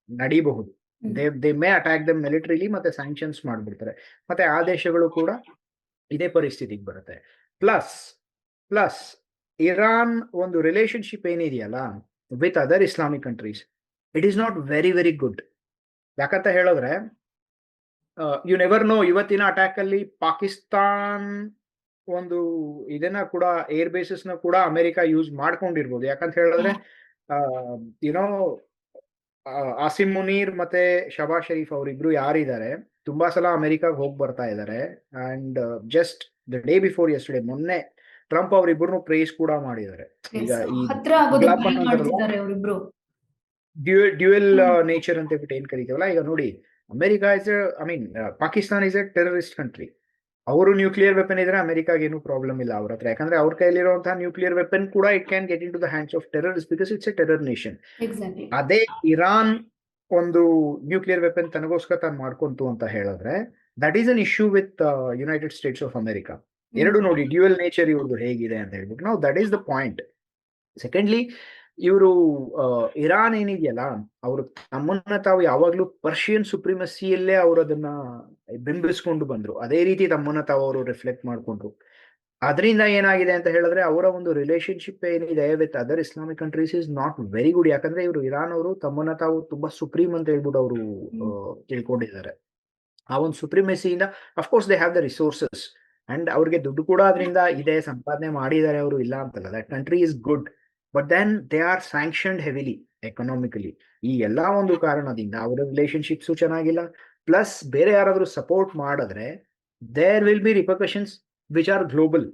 ನಡೀಬಹುದು. Hmm they may attack them militarily, ಮತ್ತೆ ಸ್ಯಾಂಕ್ಷನ್ಸ್ ಮಾಡ್ಬಿಡ್ತಾರೆ. ಮತ್ತೆ ಆ ದೇಶಗಳು ಕೂಡ ಇದೇ ಪರಿಸ್ಥಿತಿಗೆ ಬರುತ್ತೆ. ಪ್ಲಸ್ ಪ್ಲಸ್ ಇರಾನ್ ಒಂದು ರಿಲೇಶನ್ಶಿಪ್ ಏನಿದೆಯಲ್ಲ with other Islamic countries, it is not very very good. ಯಾಕಂತ ಹೇಳಿದ್ರೆ ಯು ನೆವರ್ ನೋ, ಇವತ್ತಿನ ಅಟ್ಯಾಕ್ ಅಲ್ಲಿ ಪಾಕಿಸ್ತಾನ್ ಒಂದು ಇದನ್ನ ಕೂಡ, ಏರ್ ಬೇಸಸ್ ನ ಕೂಡ ಅಮೆರಿಕ ಯೂಸ್ ಮಾಡ್ಕೊಂಡಿರ್ಬೋದು. ಯಾಕಂತ ಹೇಳಿದ್ರೆ ಯುನೋ ಆಸಿಮ್ ಮುನೀರ್ ಮತ್ತೆ ಶಬಾಜ್ ಶರೀಫ್ ಅವರಿಬ್ರು ಯಾರಿದ್ದಾರೆ ತುಂಬಾ ಸಲ ಅಮೆರಿಕಾಗ್ ಹೋಗಿ ಬರ್ತಾ ಇದ್ದಾರೆ. And just the day before yesterday, ಮೊನ್ನೆ ಟ್ರಂಪ್ ಅವರಿಬ್ಬರನ್ನು ಪ್ರೇಸ್ ಕೂಡ ಮಾಡಿದ್ದಾರೆ. ಈಗ ಎಸ್, ಈ ಹತ್ರ ಆಗೋದಕ್ಕೆ ಉಗ್ಲಾಪನ್ ಟ್ರೈ ಅಂತಾರಲ್ಲ, ಮಾಡ್ತಿದ್ದಾರೆ ಅವರಿಬ್ರು. ಡ್ಯುಯಲ್ ಹ್ಮ್ ನೇಚರ್ ಅಂತ ಹೇಳ್ಬಿಟ್ಟು ಏನ್ ಕರಿತೀವಲ್ಲ, ಈಗ ನೋಡಿ, America is I mean Pakistan is a terrorist country. ಅವರು ನ್ಯೂಕ್ಲಿಯರ್ ವೆಪನ್ ಇದ್ರೆ ಅಮೆರಿಕಾಗೆ ಏನು ಪ್ರಾಬ್ಲಮ್ ಇಲ್ಲ ಅವ್ರ ಹತ್ರ, ಯಾಕಂದ್ರೆ ಅವ್ರ ಕೈಲಿರುವಂತಹ ನ್ಯೂಕ್ಲಿಯರ್ ವೆಪನ್ ಕೂಡ it can get into the hands of terrorist because it's a terror nation. Exactly. ಅದೇ ಇರಾನ್ ಒಂದು ನ್ಯೂಕ್ಲಿಯರ್ ವೆಪನ್ ತನಗೋಸ್ಕರ ತಾನು ಮಾಡ್ಕೊಂತು ಅಂತ ಹೇಳಿದ್ರೆ that is an issue with United States of America. ಎರಡು ನೋಡಿ ಡ್ಯೂಯಲ್ ನೇಚರ್ ಇವ್ರದ್ದು ಹೇಗಿದೆ ಅಂತ ಹೇಳ್ಬಿಟ್ಟು ನಾವು, that is the point. Secondly, ಇವರು ಇರಾನ್ ಏನಿದೆಯಲ್ಲ, ಅವರು ತಮ್ಮನ್ನ ತಾವು ಯಾವಾಗ್ಲೂ ಪರ್ಷಿಯನ್ ಸುಪ್ರಿಮಸಿಯಲ್ಲೇ ಅವರು ಅದನ್ನ ಬಿಂಬಿಸ್ಕೊಂಡು ಬಂದ್ರು. ಅದೇ ರೀತಿ ತಮ್ಮನ್ನ ತಾವು ಅವರು ರಿಫ್ಲೆಕ್ಟ್ ಮಾಡ್ಕೊಂಡ್ರು. ಅದರಿಂದ ಏನಾಗಿದೆ ಅಂತ ಹೇಳಿದ್ರೆ ಅವರ ಒಂದು ರಿಲೇಶನ್ಶಿಪ್ ಏನಿದೆ with other Islamic countries is not very good. ಯಾಕಂದ್ರೆ ಇವರು ಇರಾನ್ ಅವರು ತಮ್ಮನ್ನ ತಾವು ತುಂಬಾ ಸುಪ್ರೀಂ ಅಂತ ಹೇಳ್ಬಿಟ್ಟು ಅವರು ತಿಳ್ಕೊಂಡಿದ್ದಾರೆ. ಆ ಒಂದು ಸುಪ್ರಿಮೆಸಿಯಿಂದ of course they have the resources and ಅವ್ರಿಗೆ ದುಡ್ಡು ಕೂಡ ಅದರಿಂದ ಇದೆ, ಸಂಪಾದನೆ ಮಾಡಿದ್ದಾರೆ ಅವರು, ಇಲ್ಲ ಅಂತಲ್ಲ. That country is good, but then they are sanctioned heavily economically. ಈ ಎಲ್ಲಾ ಒಂದು ಕಾರಣದಿಂದ ಅವರ ರಿಲೇಶನ್ಶಿಪ್ಸು ಚೆನ್ನಾಗಿಲ್ಲ. ಪ್ಲಸ್ ಬೇರೆ ಯಾರಾದ್ರೂ ಸಪೋರ್ಟ್ ಮಾಡಿದ್ರೆ there will be repercussions which are global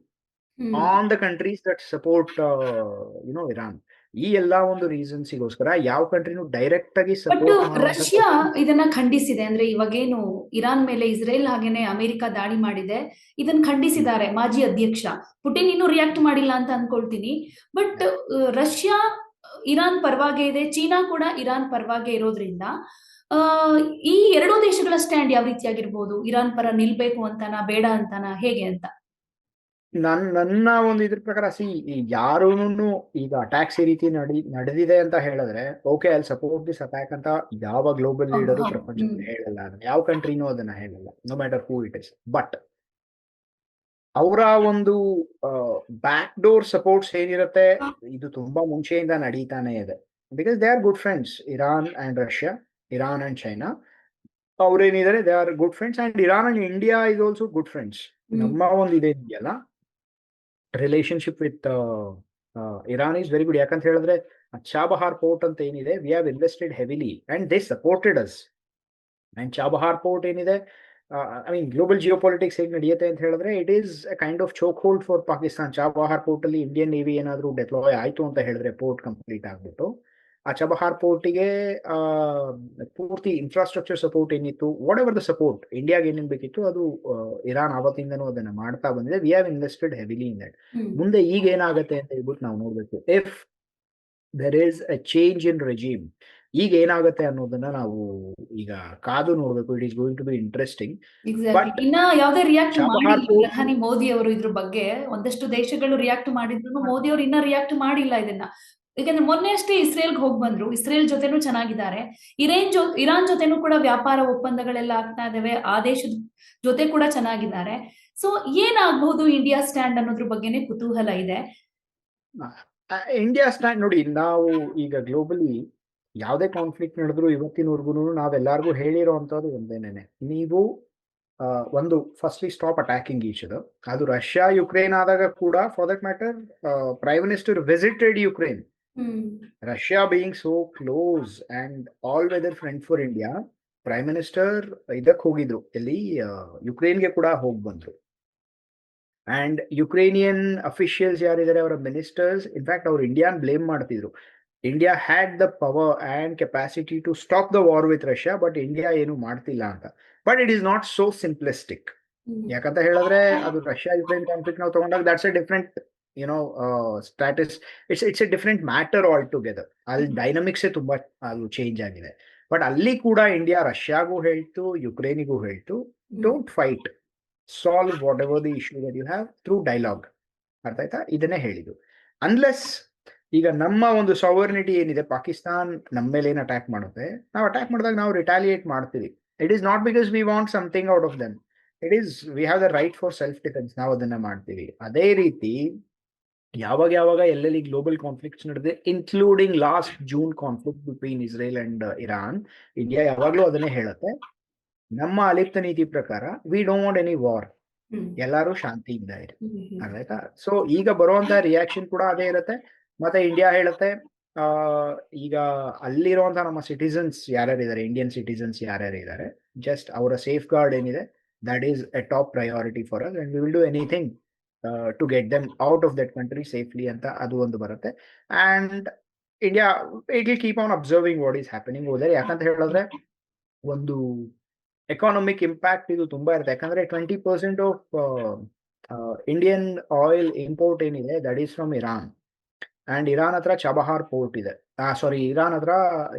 on the countries that support Iran. ಈ ಎಲ್ಲಾ ಒಂದು ರೀಸನ್ಸ್ಗೋಸ್ಕರ ಯಾವ ಕಂಟ್ರಿನೂ ಡೈರೆಕ್ಟ್ ಆಗಿ ಬಟ್ ಸಪೋರ್ಟ್ ಮಾಡುವಂತ ರಷ್ಯಾ ಇದನ್ನ ಖಂಡಿಸಿದೆ. ಅಂದ್ರೆ ಇವಾಗೇನು ಇರಾನ್ ಮೇಲೆ ಇಸ್ರೇಲ್ ಹಾಗೇನೆ ಅಮೆರಿಕ ದಾಳಿ ಮಾಡಿದೆ, ಇದನ್ನ ಖಂಡಿಸಿದ್ದಾರೆ ಮಾಜಿ ಅಧ್ಯಕ್ಷ ಪುಟಿನ್. ಇನ್ನೂ ರಿಯಾಕ್ಟ್ ಮಾಡಿಲ್ಲ ಅಂತ ಅನ್ಕೊಳ್ತೀನಿ. ಬಟ್ ರಷ್ಯಾ ಇರಾನ್ ಪರವಾಗೇ ಇದೆ, ಚೀನಾ ಕೂಡ ಇರಾನ್ ಪರವಾಗೇ ಇರೋದ್ರಿಂದ ಈ ಎರಡೂ ದೇಶಗಳ ಸ್ಟ್ಯಾಂಡ್ ಯಾವ ರೀತಿಯಾಗಿರ್ಬೋದು? ಇರಾನ್ ಪರ ನಿಲ್ಬೇಕು ಅಂತಾನ, ಬೇಡ ಅಂತಾನ, ಹೇಗೆ ಅಂತ? ನನ್ನ ಒಂದು ಇದ್ರ ಪ್ರಕಾರ ಯಾರೂನು ಈಗ ಅಟ್ಯಾಕ್ಸ್ ಈ ರೀತಿ ನಡೆದಿದೆ ಅಂತ ಹೇಳಿದ್ರೆ ಓಕೆ ಅಲ್ಲಿ ಸಪೋರ್ಟ್ ದಿಸ್ ಅಟ್ಯಾಕ್ ಅಂತ ಯಾವ ಗ್ಲೋಬಲ್ ಹೌದು ಲೀಡರು ಹೌದು. ಪ್ರಪಂಚದಲ್ಲಿ ಹೇಳಲ್ಲ, ಯಾವ ಕಂಟ್ರಿನೂ ಅದನ್ನ ಹೇಳಲ್ಲ, no matter who it is. But ಅವರ ಒಂದು ಬ್ಯಾಕ್ ಡೋರ್ ಸಪೋರ್ಟ್ಸ್ ಏನಿರುತ್ತೆ, ಇದು ತುಂಬಾ ಮುಂಚೆಯಿಂದ ನಡೀತಾನೆ ಇದೆ. Because they are good friends, Iran and Russia, Iran and China. ಅವ್ರೇನಿದ್ದಾರೆ, they are good friends, and Iran and India is also good friends. ನಮ್ಮ ಒಂದು ಇದೆಯಲ್ಲ, relationship with Iran is very good. ಯಾಕಂತ ಹೇಳಿದ್ರೆ ಚಾಬಹಾರ್ ಪೋರ್ಟ್ ಅಂತ ಏನಿದೆ, we have invested heavily and they supported us. And Chabahar port ಏನಿದೆ, I mean global geopolitics ಹೇಗೆ ನಡೆಯುತ್ತೆ ಅಂತ ಹೇಳಿದ್ರೆ, it is a kind of Chok hold for Pakistan. Chabahar port ಅಲ್ಲಿ ಇಂಡಿಯನ್ ನೇವಿ ಏನಾದರೂ ಡೆಪ್ಲಾಯ್ ಆಯ್ತು ಅಂತ ಹೇಳಿದ್ರೆ, ಪೋರ್ಟ್ ಕಂಪ್ಲೀಟ್ ಆಗ್ಬಿಟ್ಟು, ಆ ಚಾಬಹಾರ್ ಪೋರ್ಟಿಗೆ ಪೂರ್ತಿ ಇನ್ಫ್ರಾಸ್ಟ್ರಕ್ಚರ್ ಸಪೋರ್ಟ್ ಏನಿತ್ತು, ವಾಟ್ ಎವರ್ ದ ಸಪೋರ್ಟ್ ಇಂಡಿಯಾಗೆ ಏನೇನು ಬೇಕಿತ್ತು, ಅದು ಇರಾನ್ ಆವತ್ತಿಂದನೂ ಅದನ್ನ ಮಾಡ್ತಾ ಬಂದಿದೆ. We have invested heavily in that. ಮುಂದೆ ಈಗ ಏನಾಗುತ್ತೆ ಅಂತ ಹೇಳ್ಬಿಟ್ಟು ನಾವು ನೋಡ್ಬೇಕು. If there is a change in regime, ಈಗ ಏನಾಗುತ್ತೆ ಅನ್ನೋದನ್ನ ನಾವು ಈಗ ಕಾದು ನೋಡ್ಬೇಕು. It is going to be interesting. Exactly. But ಇನ್ನ ಯಾವುದೇ ರಿಯಾಕ್ಟ್ ಚಾಬಹಾರ್ ಮಾಡಿಲ್ಲ ಪೋರ್ಟ್, ಪ್ರಧಾನಿ ಮೋದಿ ಅವರು ಇದ್ರ ಬಗ್ಗೆ. ಒಂದಷ್ಟು ದೇಶಗಳು ರಿಯಾಕ್ಟ್ ಮಾಡಿದ್ರು, ಮೋದಿ ಅವರು ಇನ್ನ ರಿಯಾಕ್ಟ್ ಮಾಡಿಲ್ಲ ಇದನ್ನ. ಯಾಕಂದ್ರೆ ಮೊನ್ನೆ ಅಷ್ಟೇ ಇಸ್ರೇಲ್ಗೆ ಹೋಗಿ ಬಂದ್ರು, ಇಸ್ರೇಲ್ ಜೊತೆನೂ ಚೆನ್ನಾಗಿದ್ದಾರೆ, ಇರಾನ್ ಜೊತೆನೂ ಕೂಡ ವ್ಯಾಪಾರ ಒಪ್ಪಂದಗಳೆಲ್ಲ ಆಗ್ತಾ ಇದಾವೆ, ಆ ದೇಶದ ಜೊತೆ ಕೂಡ ಚೆನ್ನಾಗಿದ್ದಾರೆ. ಸೊ ಏನಾಗಬಹುದು ಇಂಡಿಯಾ ಸ್ಟ್ಯಾಂಡ್ ಅನ್ನೋದ್ರ ಬಗ್ಗೆನೇ ಕುತೂಹಲ ಇದೆ. ಇಂಡಿಯಾ ಸ್ಟ್ಯಾಂಡ್ ನೋಡಿ, ನಾವು ಈಗ ಗ್ಲೋಬಲಿ ಯಾವುದೇ ಕಾನ್ಫ್ಲಿಕ್ಟ್ ನಡೆದ್ರು ಇವತ್ತಿನವರೆಗೂ ನಾವೆಲ್ಲರಿಗೂ ಹೇಳಿರೋ ಅಂಥದ್ದು ಒಂದೇನೇನೆ, ನೀವು ಒಂದು firstly stop attacking each other. ಅದು ರಷ್ಯಾ ಯುಕ್ರೇನ್ ಆದಾಗ ಕೂಡ, for that matter, prime minister visited Ukraine. Russia being so close and all weather friend for India, prime minister ಇದಕ್ಕೆ ಹೋಗಿದ್ರು, ಎಲ್ಲಿ ಯುಕ್ರೇನ್ಗೆ ಕೂಡ ಹೋಗಿ ಬಂದ್ರು. ಅಂಡ್ ಯುಕ್ರೇನಿಯನ್ ಅಫಿಷಿಯಲ್ಸ್ ಯಾರಿದ್ದಾರೆ, ಅವರ ಮಿನಿಸ್ಟರ್ಸ್, ಇನ್ಫ್ಯಾಕ್ಟ್ ಅವ್ರು ಇಂಡಿಯಾನ್ ಬ್ಲೇಮ್ ಮಾಡ್ತಿದ್ರು. India had the power and capacity to stop the war with Russia, but India ಏನು ಮಾಡ್ತಿಲ್ಲ ಅಂತ. But it is not so simplistic. ಯಾಕಂತ ಹೇಳಿದ್ರೆ, ಅದು ರಷ್ಯಾ ಯುಕ್ರೇನ್ ಕಾನ್ಫ್ಲಿಕ್ಟ್ ನಾವು ತಗೊಂಡಾಗ that's a different status. It's a different matter altogether. ಅಲ್ಲಿ ಡೈನಮಿಕ್ಸೇ ತುಂಬಾ ಅದು ಚೇಂಜ್ ಆಗಿದೆ. ಬಟ್ ಅಲ್ಲಿ ಕೂಡ ಇಂಡಿಯಾ ರಷ್ಯಾಗೂ ಹೇಳ್ತು, ಯುಕ್ರೇನಿಗೂ ಹೇಳ್ತು, don't fight, solve whatever the issue that you have through dialogue. ಅರ್ಥ ಆಯ್ತಾ? ಇದನ್ನೇ ಹೇಳಿದ್ದು. ಅನ್ಲೆಸ್ ಈಗ ನಮ್ಮ ಒಂದು ಸಾವರ್ನಿಟಿ ಏನಿದೆ, ಪಾಕಿಸ್ತಾನ್ ನಮ್ಮ ಮೇಲೆ ಏನು ಅಟ್ಯಾಕ್ ಮಾಡುತ್ತೆ, ನಾವು ಅಟ್ಯಾಕ್ ಮಾಡಿದಾಗ ನಾವು ರಿಟಾಲಿಯೇಟ್ ಮಾಡ್ತೀವಿ. It is not because we want something out of them, it is we have the right for self defence. ನಾವು ಅದನ್ನ ಮಾಡ್ತೀವಿ. ಅದೇ ರೀತಿ ಯಾವಾಗ ಎಲ್ಲೆಲ್ಲಿ ಗ್ಲೋಬಲ್ ಕಾನ್ಫ್ಲಿಕ್ಟ್ಸ್ ನಡೆದಿದೆ, including last June conflict between Israel and Iran, India ಯಾವಾಗಲೂ ಅದನ್ನೇ ಹೇಳುತ್ತೆ, ನಮ್ಮ ಅಲಿಪ್ತ ನೀತಿ ಪ್ರಕಾರ we don't want any war, ಎಲ್ಲರೂ ಶಾಂತಿಯಿಂದ ಇರಿ. ಅರ್ಥ? ಸೊ ಈಗ ಬರುವಂತ ರಿಯಾಕ್ಷನ್ ಕೂಡ ಅದೇ ಇರುತ್ತೆ. ಮತ್ತೆ ಇಂಡಿಯಾ ಹೇಳುತ್ತೆ, ಈಗ ಅಲ್ಲಿರುವಂತಹ ನಮ್ಮ ಸಿಟಿಸನ್ಸ್ ಯಾರ್ಯಾರಿದ್ದಾರೆ, ಇಂಡಿಯನ್ ಸಿಟಿಸನ್ಸ್ ಯಾರ್ಯಾರಿದ್ದಾರೆ, ಜಸ್ಟ್ ಅವರ ಸೇಫ್ ಗಾರ್ಡ್ ಏನಿದೆ, that is a top priority for us and we will do anything to get them out of that country safely ಅಂತ ಅದು ಒಂದು ಬರುತ್ತೆ. And India it will keep on observing what is happening other. ಯಾಕಂತ ಹೇಳಿದ್ರೆ ಒಂದು economic impact ಇದು ತುಂಬಾ ಇರುತ್ತೆ. ಯಾಕಂದ್ರೆ 20% ಆಫ್ ಇಂಡಿಯನ್ ಆಯಿಲ್ ಇಂಪೋರ್ಟ್ ಏನಿದೆ, that is from Iran. And Iran ಹತ್ರ ಚಾಬಹಾರ್ ಪೋರ್ಟ್ ಇದೆ. ಸಾರಿ, ಇರಾನ್ ಹತ್ರ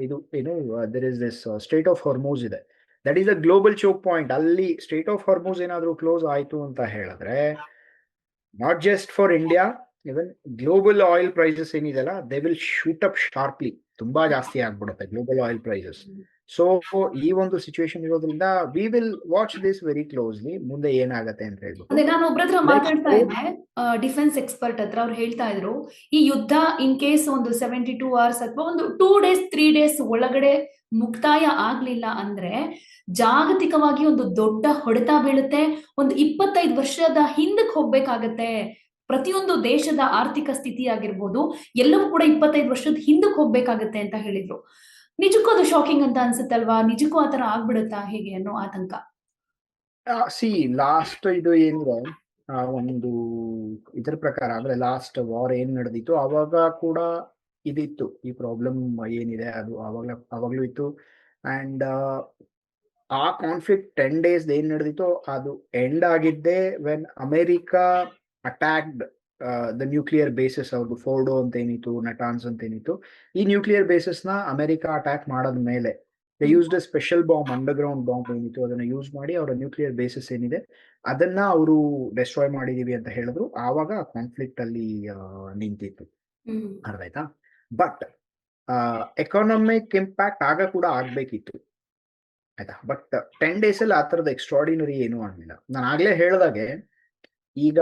ಇದು ಏನು, there is this strait of Hormuz ಇದೆ. That is a global choke point. ಅಲ್ಲಿ ಸ್ಟ್ರೇಟ್ ಆಫ್ ಹಾರ್ಮುಜ್ ಏನಾದರೂ ಕ್ಲೋಸ್ ಆಯ್ತು ಅಂತ ಹೇಳಿದ್ರೆ, not just for India, even global oil prices ಏನಿದೆಲ್ಲ, they will shoot up sharply. ತುಂಬಾ ಜಾಸ್ತಿ ಆಗ್ಬಿಡುತ್ತೆ ಗ್ಲೋಬಲ್ ಆಯಿಲ್ ಪ್ರೈಸಸ್. ಸೊ ಈ ಒಂದು ಸಿಚುವೇಶನ್ ಇರೋದ್ರಿಂದ we will watch this very closely, ಮುಂದೆ ಏನಾಗತ್ತೆ ಅಂತ ಹೇಳ್ಬಿಟ್ಟು. ಅದೇ ನಾನು ಒಬ್ರತ್ರ ಮಾತಾಡ್ತಾ ಇದ್ದೆ, ಡಿಫೆನ್ಸ್ ಎಕ್ಸ್ಪರ್ಟ್ ಹತ್ರ. ಅವ್ರು ಹೇಳ್ತಾ ಇದ್ರು, ಈ ಯುದ್ಧ ಇನ್ ಕೇಸ್ ಒಂದು 72 hours ಅಥವಾ ಒಂದು 2 days 3 days ಒಳಗಡೆ ಮುಕ್ತಾಯ ಆಗ್ಲಿಲ್ಲ ಅಂದ್ರೆ ಜಾಗತಿಕವಾಗಿ ಒಂದು ದೊಡ್ಡ ಹೊಡೆತ ಬೀಳುತ್ತೆ. ಒಂದು 25 ವರ್ಷದ ಹಿಂದಕ್ಕೆ ಹೋಗ್ಬೇಕಾಗತ್ತೆ. ಪ್ರತಿಯೊಂದು ದೇಶದ ಆರ್ಥಿಕ ಸ್ಥಿತಿ ಆಗಿರ್ಬೋದು, ಎಲ್ಲವೂ ಕೂಡ 25 ವರ್ಷದ ಹಿಂದಕ್ಕೆ ಹೋಗ್ಬೇಕಾಗತ್ತೆ ಅಂತ ಹೇಳಿದ್ರು. ನಿಜಕ್ಕೂ ಅದು ಶಾಕಿಂಗ್ ಅಂತ ಅನ್ಸುತ್ತಲ್ವಾ? ನಿಜಕ್ಕೂ ಆತರ ಆಗ್ಬಿಡುತ್ತಾ ಹೇಗೆ ಅನ್ನೋ ಆತಂಕ. ಸಿ ಲಾಸ್ಟ್ ಇದು ಏನಿದೆ, ಒಂದು ಇದ್ರ ಪ್ರಕಾರ ಅಂದ್ರೆ ಲಾಸ್ಟ್ ವಾರ್ ಏನ್ ನಡೆದಿತ್ತು ಅವಾಗ ಕೂಡ ಇದಿತ್ತು, ಈ ಪ್ರಾಬ್ಲಮ್ ಏನಿದೆ ಅದು ಅವಾಗ್ಲೂ ಇತ್ತು. ಅಂಡ್ ಆ ಕಾನ್ಫ್ಲಿಕ್ಟ್ 10 days ಏನ್ ನಡೆದಿತ್ತು ಅದು ಎಂಡ್ ಆಗಿದ್ದೆ when America attacked the nuclear basis. ಅವ್ರದ್ದು ಫೋರ್ಡೋ ಅಂತ ಏನಿತ್ತು, ನಟಾನ್ಸ್ ಅಂತ ಏನಿತ್ತು, ಈ ನ್ಯೂಕ್ಲಿಯರ್ ಬೇಸಿಸ್ ನ ಅಮೆರಿಕಾ ಅಟ್ಯಾಕ್ ಮಾಡದ ಮೇಲೆ they used a special bomb, underground bomb ಏನಿತ್ತು ಅದನ್ನ ಯೂಸ್ ಮಾಡಿ ಅವರ ನ್ಯೂಕ್ಲಿಯರ್ ಬೇಸಿಸ್ ಏನಿದೆ ಅದನ್ನ ಅವರು ಡೆಸ್ಟ್ರಾಯ್ ಮಾಡಿದೀವಿ ಅಂತ ಹೇಳಿದ್ರು. ಆವಾಗ ಕಾನ್ಫ್ಲಿಕ್ಟ್ ಅಲ್ಲಿ ನಿಂತಿತ್ತು. ಅರ್ಥ ಆಯ್ತಾ? ಬಟ್ ಎಕಾನಮಿಕ್ ಇಂಪ್ಯಾಕ್ಟ್ ಆಗ ಕೂಡ ಆಗ್ಬೇಕಿತ್ತು, ಆಯ್ತಾ? ಬಟ್ 10 days ಅಲ್ಲಿ ಆ ಥರದ ಎಕ್ಸ್ಟ್ರಾಡಿನರಿ ಏನೂ ಆಗಲಿಲ್ಲ. ನಾನು ಆಗ್ಲೇ ಹೇಳ್ದಾಗೆ ಈಗ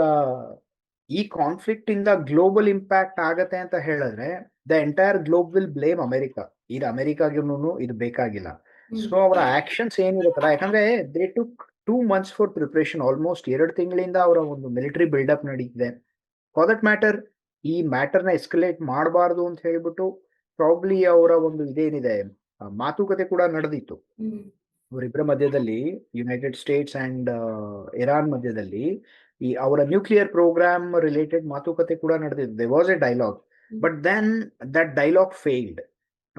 ಈ ಕಾನ್ಫ್ಲಿಕ್ಟ್ ಇಂದ ಗ್ಲೋಬಲ್ ಇಂಪ್ಯಾಕ್ಟ್ ಆಗತ್ತೆ ಅಂತ ಹೇಳಿದ್ರೆ the entire globe will blame America. ಇದು ಅಮೆರಿಕಾಗಿನೂ ಇದು ಬೇಕಾಗಿಲ್ಲ. ಸೊ ಅವರ ಆಕ್ಷನ್ಸ್ ಏನಿರುತ್ತಲ್ಲ, ಯಾಕಂದ್ರೆ they took 2 months for preparation. Almost 2 ತಿಂಗಳಿಂದ ಅವರ ಒಂದು ಮಿಲಿಟರಿ ಬಿಲ್ಡಪ್ ನಡೀತಿದೆ. ಫಾರ್ ದಟ್ ಮ್ಯಾಟರ್ ಈ ಮ್ಯಾಟರ್ನ ಎಸ್ಕಲೇಟ್ ಮಾಡಬಾರ್ದು ಅಂತ ಹೇಳ್ಬಿಟ್ಟು ಪ್ರಾಬ್ಲಿ ಅವರ ಒಂದು ಇದೇನಿದೆ ಮಾತುಕತೆ ಕೂಡ ನಡೆದಿತ್ತು ಅವರಿಬ್ಬರ ಮಧ್ಯದಲ್ಲಿ, ಯುನೈಟೆಡ್ ಸ್ಟೇಟ್ಸ್ ಅಂಡ್ ಇರಾನ್ ಮಧ್ಯದಲ್ಲಿ. ಈ ಅವರ ನ್ಯೂಕ್ಲಿಯರ್ ಪ್ರೋಗ್ರಾಮ್ ರಿಲೇಟೆಡ್ ಮಾತುಕತೆ ಕೂಡ ನಡೆದಿತ್ತು. They was a dialogue, but then that dialogue failed.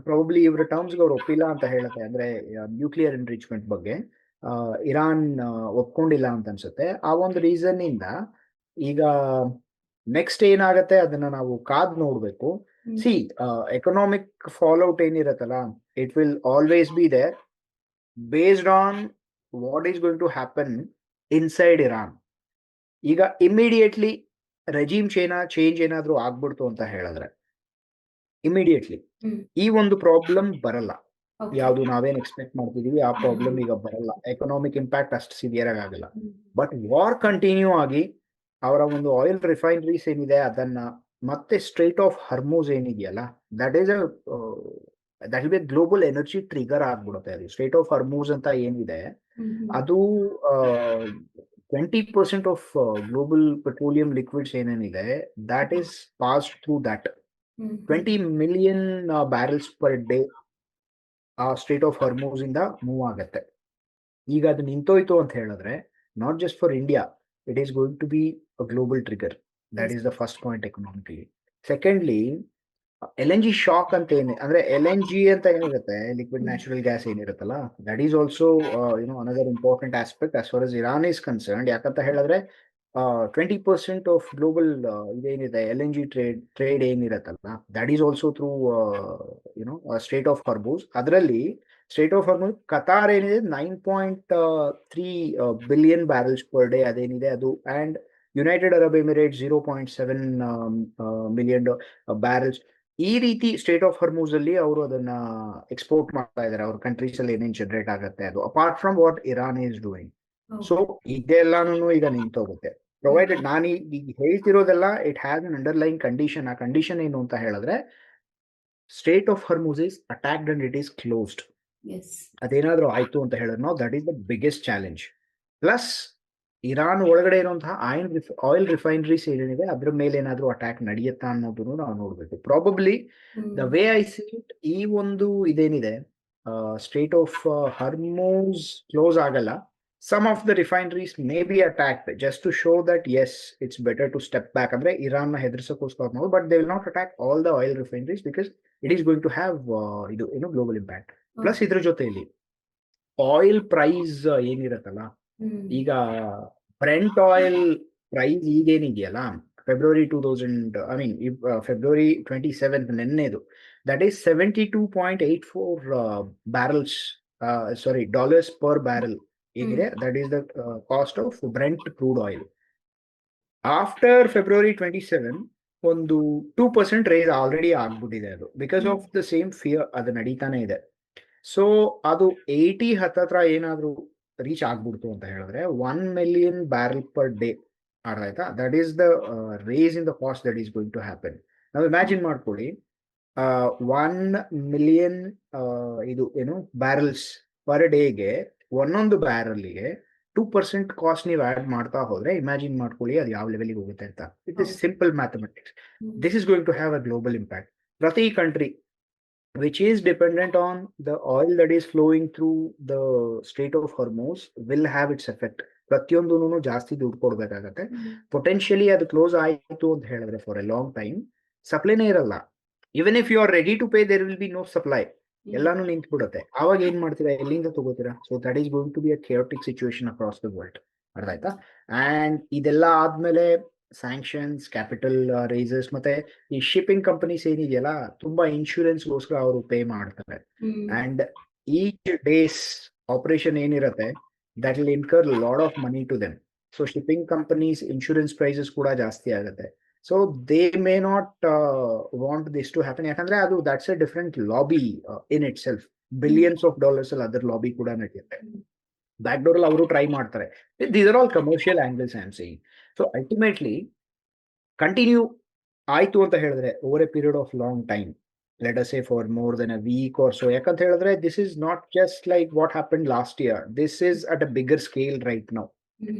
Probably ಇವರ ಟರ್ಮ್ಸ್ಗೆ ಅವ್ರು ಒಪ್ಪಿಲ್ಲ ಅಂತ ಹೇಳುತ್ತೆ. ಅಂದ್ರೆ ನ್ಯೂಕ್ಲಿಯರ್ ಎನ್ರಿಚ್ಮೆಂಟ್ ಬಗ್ಗೆ ಇರಾನ್ ಒಪ್ಕೊಂಡಿಲ್ಲ ಅಂತ ಅನ್ಸುತ್ತೆ. ಆ ಒಂದು ರೀಸನ್ ಇಂದ ಈಗ ನೆಕ್ಸ್ಟ್ ಏನಾಗತ್ತೆ ಅದನ್ನ ನಾವು ಕಾದ್ ನೋಡ್ಬೇಕು. ಸಿ ಎಕನಾಮಿಕ್ ಫಾಲೋಔಟ್ ಏನಿರತ್ತಲ್ಲ, it will always be there based on what is going to happen inside Iran. ಈಗ ಇಮಿಡಿಯೇಟ್ಲಿ ರೆಜಿಮ್ ಚೇಂಜ್ ಏನಾದ್ರೂ ಆಗ್ಬಿಡ್ತು ಅಂತ ಹೇಳಿದ್ರೆ ಇಮಿಡಿಯೇಟ್ಲಿ ಈ ಒಂದು ಪ್ರಾಬ್ಲಮ್ ಬರಲ್ಲ. ಯಾವುದು ನಾವೇನ್ ಎಕ್ಸ್ಪೆಕ್ಟ್ ಮಾಡ್ತಿದೀವಿ ಆ ಪ್ರಾಬ್ಲಮ್ ಈಗ ಬರಲ್ಲ. ಎಕನಾಮಿಕ್ ಇಂಪ್ಯಾಕ್ಟ್ ಅಷ್ಟು ಸಿವಿಯರ್ ಆಗಲ್ಲ. ಬಟ್ ವಾರ್ ಕಂಟಿನ್ಯೂ ಆಗಿ ಅವರ ಒಂದು ಆಯಿಲ್ ರಿಫೈನರೀಸ್ ಏನಿದೆ ಅದನ್ನ ಮತ್ತೆ ಸ್ಟ್ರೈಟ್ ಆಫ್ ಹರ್ಮೂಸ್ ಏನಿದೆಯಲ್ಲ, that is that will be global energy trigger ಆಗ್ಬಿಡುತ್ತೆ. ಅದು ಸ್ಟ್ರೈಟ್ ಆಫ್ ಹರ್ಮೂಸ್ ಅಂತ ಏನಿದೆ ಅದು 20% ಆಫ್ ಗ್ಲೋಬಲ್ ಪೆಟ್ರೋಲಿಯಂ ಲಿಕ್ವಿಡ್ಸ್ ಏನೇನಿದೆ that is passed through that 20 million barrels per day ಆ ಸ್ಟ್ರೈಟ್ ಆಫ್ ಹರ್ಮೂಸ್ ಇಂದ ಮೂವ್ ಆಗತ್ತೆ. ಈಗ ಅದು ನಿಂತೋಯ್ತು ಅಂತ ಹೇಳಿದ್ರೆ not just for India, it is going to be a global trigger. That is the first point economically. Secondly LNG shock ಅಂತ ಅಂದ್ರೆ LNG ಅಂತ ಏನಿರುತ್ತೆ, ಲಿಕ್ವಿಡ್ ನ್ಯಾಚುರಲ್ ಗ್ಯಾಸ್ ಏನಿರುತ್ತಲ್ಲ, that is also another important aspect as far as Iran is concerned. ಯಾಕಂತ ಹೇಳಿದ್ರೆ 20% of global ಇದೇನಿದೆ LNG trade ಏನಿರತ್ತಲ್ಲ, that is also through strait of Hormuz. ಅದರಲ್ಲಿ ಸ್ಟ್ರೇಟ್ ಆಫ್ ಹರ್ಮೂಸ್ ಕತಾರ್ ಏನಿದೆ 9.3 billion barrels per day ಅದೇನಿದೆ ಅದು, and United Arab Emirates 0.7 million barrels. ಈ ರೀತಿ ಸ್ಟೇಟ್ ಆಫ್ ಹರ್ಮೂಸ್ ಅಲ್ಲಿ ಅವರು ಅದನ್ನ ಎಕ್ಸ್ಪೋರ್ಟ್ ಮಾಡ್ತಾ ಇದ್ದಾರೆ. ಅವ್ರ ಕಂಟ್ರೀಸ್ ಅಲ್ಲಿ ಏನೇನ್ ಜನರೇಟ್ ಆಗುತ್ತೆ ಅದು, apart from what Iran is doing. So ಇದೆಲ್ಲಾನು ಈಗ ನಿಂತೋಗುತ್ತೆ. ಪ್ರೊವೈಡೆಡ್ ನಾನು ಈಗ ಹೇಳ್ತಿರೋದೆಲ್ಲ it has an underline condition. ಆ ಕಂಡೀಷನ್ ಏನು ಅಂತ ಹೇಳಿದ್ರೆ strait of Hormuz is attacked and it is closed. ಅದೇನಾದ್ರೂ ಆಯ್ತು ಅಂತ ಹೇಳಿದ್ರೆ ನಾವು that is the biggest challenge. Plus Iran ಒಳಗಡೆ ಇರುವಂತಹ ಆಯಿಲ್ ರಿಫೈನರೀಸ್ ಏನೇನಿದೆ ಅದ್ರ ಮೇಲೆ ಏನಾದ್ರೂ ಅಟ್ಯಾಕ್ ನಡೆಯುತ್ತಾ ಅನ್ನೋದನ್ನು ನಾವು ನೋಡ್ಬೇಕು. Probably the way I see it, ಈ ಒಂದು ಇದೇನಿದೆ ಸ್ಟೇಟ್ ಆಫ್ ಹರ್ಮೂಸ್ ಕ್ಲೋಸ್ ಆಗಲ್ಲ. Some of the refineries may be attacked just to show that as it's better to step back. ಅಂದ್ರೆ ಇರಾನ್ ನ ಹೆದರ್ಸಕ್ಕೋಸ್ಕರ ನಾವು, but they will not attack all the oil refineries because it is going to have ಇದು global impact. Plus ಇದ್ರ ಜೊತೆಯಲ್ಲಿ oil price ಏನಿರತ್ತಲ್ಲ, ಈಗ Brent oil price ಈಗೇನಿದೆಯಲ್ಲ ಫೆಬ್ರವರಿ 27 ನೆನ್ನೆದು, that is $72.84 barrels dollars per barrel ಏನಿದೆ. That is the cost of Brent crude oil. After February 27 ಒಂದು 2% rise already ಆಗ್ಬಿಟ್ಟಿದೆ ಅದು, because of the same fear ಅದು ನಡೀತಾನೆ ಇದೆ. ಸೊ ಅದು 80 ಹತ್ತತ್ರ ಏನಾದ್ರು ರೀಚ್ ಆಗ್ಬಿಡ್ತು ಅಂತ ಹೇಳಿದ್ರೆ 1 ಮಿಲಿಯನ್ ಬ್ಯಾರಲ್ ಪರ್ ಡೇ ಆಯ್ತಾ, that is the raise in the cost that is going to happen. ನಾವು ಇಮ್ಯಾಜಿನ್ ಮಾಡ್ಕೊಳ್ಳಿ, 1 ಮಿಲಿಯನ್ ಬ್ಯಾರಲ್ಸ್ ಪರ್ ಡೇಗೆ, ಒಂದೊಂದು ಬ್ಯಾರಲ್ಗೆ 2% ಕಾಸ್ಟ್ ನೀವು ಆಡ್ ಮಾಡ್ತಾ ಹೋದ್ರೆ ಇಮ್ಯಾಜಿನ್ ಮಾಡ್ಕೊಳ್ಳಿ ಅದು ಯಾವ ಲೆವೆಲ್ಗೆ ಹೋಗುತ್ತೆ ಅಂತ. It is simple mathematics. This is going to have a global impact. ಪ್ರತಿ country which is dependent on the oil that is flowing through the Strait of Hormuz will have its effect. ಪ್ರತಿಯೊಂದೂ ಜಾಸ್ತಿ ದುಡ್ಡು ಕೊಡ್ಬೇಕಾಗತ್ತೆ. Potentially ಅದು close ಆಯಿತು ಅಂತ ಹೇಳಿದ್ರೆ for a long time ಸಪ್ಲೈನೇ ಇರಲ್ಲ. Even if you are ready to pay there will be no supply. ಎಲ್ಲಾನು ನಿಂತು ಬಿಡುತ್ತೆ. ಆವಾಗ ಏನ್ ಮಾಡ್ತೀರಾ, ಎಲ್ಲಿಂದ ತಗೋತೀರಾ? So that is going to be a chaotic situation across the world. ಅರ್ಥ ಆಯ್ತಾ? ಅಂಡ್ ಇದೆಲ್ಲ ಆದ್ಮೇಲೆ ಸ್ಯಾಂಕ್ಷನ್ಸ್, ಕ್ಯಾಪಿಟಲ್ ರೈಸಸ್, ಮತ್ತೆ ಈ ಶಿಪ್ಪಿಂಗ್ ಕಂಪನೀಸ್ ಏನಿದೆಯಲ್ಲ ತುಂಬಾ ಇನ್ಶೂರೆನ್ಸ್ಗೋಸ್ಕರ ಅವರು ಪೇ ಮಾಡ್ತಾರೆ. ಅಂಡ್ ಈಚ್ ಡೇಸ್ ಆಪರೇಷನ್ ಏನಿರುತ್ತೆ that will incur lot of money to them. So shipping companies insurance prices ಕೂಡ ಜಾಸ್ತಿ ಆಗುತ್ತೆ. So they may not want this to happen. ಯಾಕಂದ್ರೆ ಅದು that's a different lobby in itself. Billions of dollars ಅಲ್ಲಿ ಅದರ lobby ಕೂಡ ನಡೆಯುತ್ತೆ. Back door ಅಲ್ಲಿ ಅವರು ಟ್ರೈ ಮಾಡ್ತಾರೆ. These are all commercial angles I am saying. So ultimately continue ಆಯ್ತು ಅಂತ ಹೇಳಿದ್ರೆ over a period of long time, let us say for more then a week or so, ಯಾಕಂತ ಹೇಳಿದ್ರೆ this is not just like what happen last year, this is at a bigger scale right now.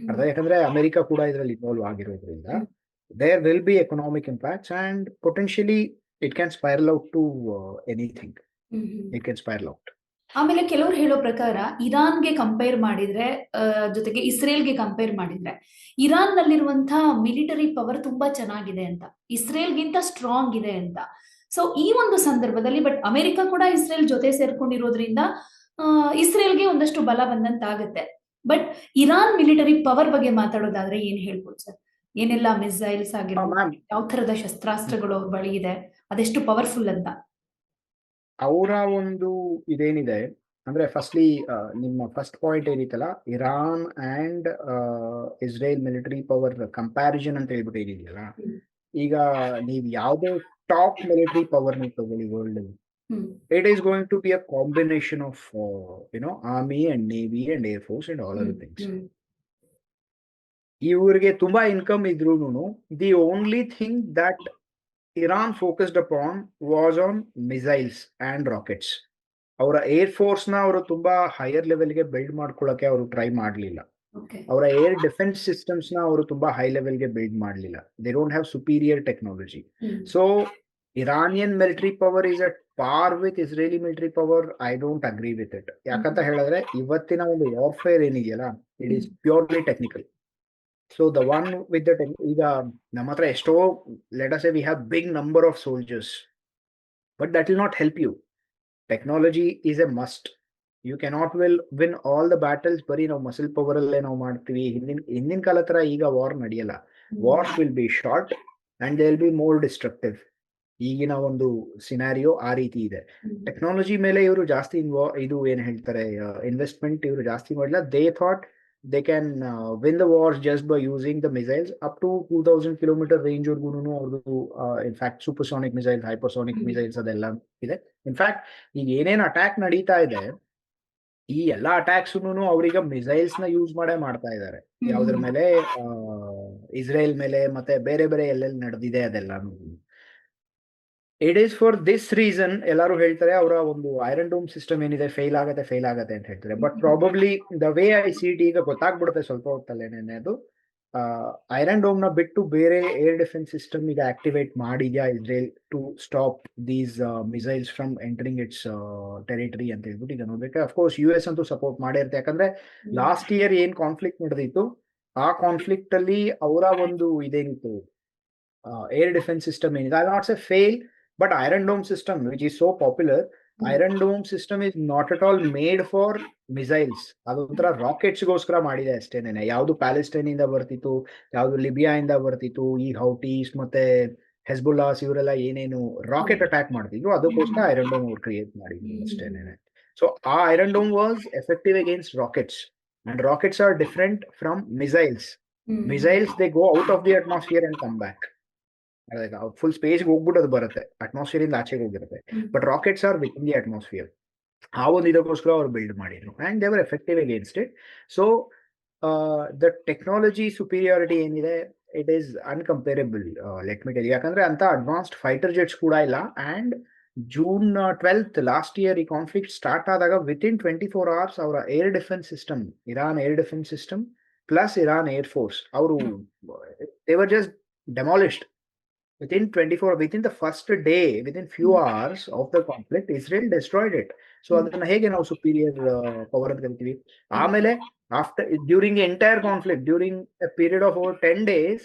ಅರ್ಥ, ಯಾಕಂದ್ರೆ America ಕೂಡ ಇದರಲ್ಲಿ involve ಆಗಿರೋದ್ರಿಂದ there will be economic impacts and potentially it can spiral out to anything. It can spiral out. ಆಮೇಲೆ ಕೆಲವರು ಹೇಳೋ ಪ್ರಕಾರ ಇರಾನ್ಗೆ compare ಮಾಡಿದ್ರೆ ಜೊತೆಗೆ ಇಸ್ರೇಲ್ಗೆ ಕಂಪೇರ್ ಮಾಡಿದ್ರೆ ಇರಾನ್ ನಲ್ಲಿರುವಂತಹ ಮಿಲಿಟರಿ ಪವರ್ ತುಂಬಾ ಚೆನ್ನಾಗಿದೆ ಅಂತ, ಇಸ್ರೇಲ್ಗಿಂತ ಸ್ಟ್ರಾಂಗ್ ಇದೆ ಅಂತ. ಸೊ ಈ ಒಂದು ಸಂದರ್ಭದಲ್ಲಿ ಬಟ್ ಅಮೆರಿಕ ಕೂಡ ಇಸ್ರೇಲ್ ಜೊತೆ ಸೇರ್ಕೊಂಡಿರೋದ್ರಿಂದ ಇಸ್ರೇಲ್ಗೆ ಒಂದಷ್ಟು ಬಲ ಬಂದಂತಾಗುತ್ತೆ. ಬಟ್ ಇರಾನ್ ಮಿಲಿಟರಿ ಪವರ್ ಬಗ್ಗೆ ಮಾತಾಡೋದಾದ್ರೆ ಏನ್ ಹೇಳ್ಬೋದು ಸರ್? ಏನೆಲ್ಲ ಮಿಸೈಲ್ಸ್ ಆಗಿರ್ಬೋದು, ಯಾವ ತರದ ಶಸ್ತ್ರಾಸ್ತ್ರಗಳು ಅವ್ರ ಬಳಿ ಇದೆ, ಅದೆಷ್ಟು ಪವರ್ಫುಲ್ ಅಂತ? ಅವರ ಒಂದು ಇದೇನಿದೆ ಅಂದ್ರೆ, ಫಸ್ಟ್ಲಿ ನಿಮ್ಮ ಫಸ್ಟ್ ಪಾಯಿಂಟ್ ಏನಿತ್ತಲ್ಲ, Iran and Israel military power comparison ಅಂತ ಹೇಳ್ಬಿಟ್ಟು ಏನಿದೆಯಲ್ಲ, ಈಗ ನೀವು ಯಾವುದೇ ಟಾಪ್ ಮಿಲಿಟರಿ ಪವರ್ ನೀವು ತಗೊಳ್ಳಿ ವರ್ಲ್ಡ್ ಅಲ್ಲಿ, it is going to be a combination of army and navy and air force and all other things. ಇವ್ರಿಗೆ ತುಂಬಾ ಇನ್ಕಮ್ ಇದ್ರೂನು the only thing that Iran focused upon was on missiles and rockets. ಅವರ air force ನ ಅವರು ತುಂಬಾ higher ಲೆವೆಲ್ಗೆ build ಮಾಡ್ಕೊಳ್ಳಕ್ಕೆ ಅವರು try ಮಾಡಲಿಲ್ಲ. ಅವರ ಏರ್ ಡಿಫೆನ್ಸ್ ಸಿಸ್ಟಮ್ಸ್ ನ ಅವರು ತುಂಬಾ ಹೈ ಲೆವೆಲ್ಗೆ ಬಿಲ್ಡ್ ಮಾಡಲಿಲ್ಲ. They don't have superior technology. So Iranian military power is at par with Israeli military power. I don't agree with it. ಯಾಕಂತ ಹೇಳಿದ್ರೆ ಇವತ್ತಿನ ಒಂದು ವಾರ್ಫೇರ್ ಏನಿದೆಯಲ್ಲ, it is purely technical. So the one with the ಈಗ ನಮ್ಮ ಹತ್ರ ಎಷ್ಟೋ, let us say we have big number of soldiers, but that will not help you. Technology is a must. You cannot win all the battles ಬರೀ ನಾವು muscle power ಅಲ್ಲೇ ನಾವು ಮಾಡ್ತೀವಿ. ಹಿಂದಿನ ಕಾಲ ತರ ಈಗ ವಾರ್ ನಡೆಯಲ್ಲ. Wars will be short and they will be more destructive. ಈಗಿನ ಒಂದು ಸಿನಾರಿಯೋ ಆ ರೀತಿ ಇದೆ. ಟೆಕ್ನಾಲಜಿ ಮೇಲೆ ಇವರು ಜಾಸ್ತಿ ಇದು ಏನ್ ಹೇಳ್ತಾರೆ ಇನ್ವೆಸ್ಟ್ಮೆಂಟ್ ಇವರು ಜಾಸ್ತಿ ಮಾಡಿಲ್ಲ. They thought they can win the wars just by using the missiles up to 2000 kilometer range ವರ್ಗೂನು ಅವ್ರದ್ದು in fact supersonic missiles, hypersonic missiles ಅದೆಲ್ಲ ಇದೆ. in fact ಈಗ ಏನೇನ್ ಅಟ್ಯಾಕ್ ನಡೀತಾ ಇದೆ, ಈ ಎಲ್ಲಾ ಅಟ್ಯಾಕ್ಸ್ ಅವ್ರೀಗ ಮಿಸೈಲ್ಸ್ ನ ಯೂಸ್ ಮಾಡೇ ಮಾಡ್ತಾ ಇದ್ದಾರೆ. ಯಾವ್ದ್ರ ಮೇಲೆ? ಇಸ್ರೇಲ್ ಮೇಲೆ, ಮತ್ತೆ ಬೇರೆ ಬೇರೆ ಎಲ್ಲೆಲ್ಲಿ ನಡೆದಿದೆ ಅದೆಲ್ಲಾನು. It is for this reason ಎಲ್ಲರೂ ಹೇಳ್ತಾರೆ ಅವರ ಒಂದು ಐರನ್ ಡೋಮ್ ಸಿಸ್ಟಮ್ ಏನಿದೆ ಫೇಲ್ ಆಗತ್ತೆ ಅಂತ ಹೇಳ್ತಾರೆ. But probably the way I see it ಈಗ ಗೊತ್ತಾಗ್ಬಿಡುತ್ತೆ ಸ್ವಲ್ಪ ಹೊತ್ತಲ್ಲೇನೆ ಅದು. ಐರನ್ ಡೋಮ್ ನ ಬಿಟ್ಟು ಬೇರೆ ಏರ್ ಡಿಫೆನ್ಸ್ ಸಿಸ್ಟಮ್ ಈಗ ಆಕ್ಟಿವೇಟ್ ಮಾಡಿದ್ಯಾ Israel to stop these missiles from entering its territory ಅಂತ ಹೇಳ್ಬಿಟ್ಟು ಈಗ ನೋಡ್ಬೇಕು. ಅಫ್ಕೋರ್ಸ್ US ಅಂತೂ ಸಪೋರ್ಟ್ ಮಾಡೇ ಇರುತ್ತೆ. ಯಾಕಂದ್ರೆ ಲಾಸ್ಟ್ ಇಯರ್ ಏನ್ ಕಾನ್ಫ್ಲಿಕ್ಟ್ ನಡೆದಿತ್ತು, ಆ ಕಾನ್ಫ್ಲಿಕ್ಟ್ ಅಲ್ಲಿ ಅವರ ಒಂದು ಇದೇನಿತ್ತು ಏರ್ ಡಿಫೆನ್ಸ್ ಸಿಸ್ಟಮ್ ಏನಿದೆ, ಐ ನಾಟ್ ಸೆ fail, but Iron Dome system, which is so popular, Iron Dome system is not at all made for missiles. ಅದೊಂಥರ ರಾಕೆಟ್ಸ್ ಗೋಸ್ಕರ ಮಾಡಿದೆ ಅಷ್ಟೇನೆ. ಯಾವ್ದು ಪ್ಯಾಲೆಸ್ಟೈನ್ ಇಂದ ಬರ್ತಿತ್ತು, ಯಾವ್ದು ಲಿಬಿಯಾ ಇಂದ ಬರ್ತಿತ್ತು, ಈ ಹೌಟೀಸ್ ಮತ್ತೆ ಹೆಸ್ಬುಲ್ಲಾಸ್ ಇವರೆಲ್ಲ ಏನೇನು ರಾಕೆಟ್ ಅಟ್ಯಾಕ್ ಮಾಡ್ತಿದ್ರು ಅದಕ್ಕೋಸ್ಕರ ಐರನ್ ಡೋಮ್ ಅವ್ರು ಕ್ರಿಯೇಟ್ ಮಾಡಿದ್ರು ಅಷ್ಟೇನೆ. ಸೊ ಆ iron dome was effective against rockets, and rockets are different from missiles. Missiles they go out of the atmosphere and come back. Full ಸ್ಪೇಸ್ಗೆ ಹೋಗ್ಬಿಟ್ಟು ಅದು ಬರುತ್ತೆ, ಅಟ್ಮಾಸ್ಫಿಯರ್ ಇಂದ ಆಚೆಗೆ ಹೋಗಿರುತ್ತೆ. But rockets are within the atmosphere. ಆ ಒಂದು ಇದಕ್ಕೋಸ್ಕರ ಅವ್ರು ಬಿಲ್ಡ್ ಮಾಡಿದ್ರು and they were effective against it. So the technology superiority ಏನಿದೆ, it is incomparable, let me tell you. ಯಾಕಂದ್ರೆ ಅಂತ ಅಡ್ವಾನ್ಸ್ಡ್ ಫೈಟರ್ ಜೆಟ್ಸ್ ಕೂಡ ಇಲ್ಲ. And June 12th last year ಈ ಕಾನ್ಫ್ಲಿಕ್ಟ್ ಸ್ಟಾರ್ಟ್ ಆದಾಗ ವಿತ್ ಇನ್ 24 hours ಅವರ air defence system, Iran air defence system plus Iran air force, ಅವರು they were just demolished. Within the first day, within few hours of the conflict, Israel destroyed it. So ಅದನ್ನ ಹೇಗೆ ನಾವು superior power ಅಂತ ಕರಿತೀವಿ? ಆಮೇಲೆ during the entire conflict, during A period of over 10 days,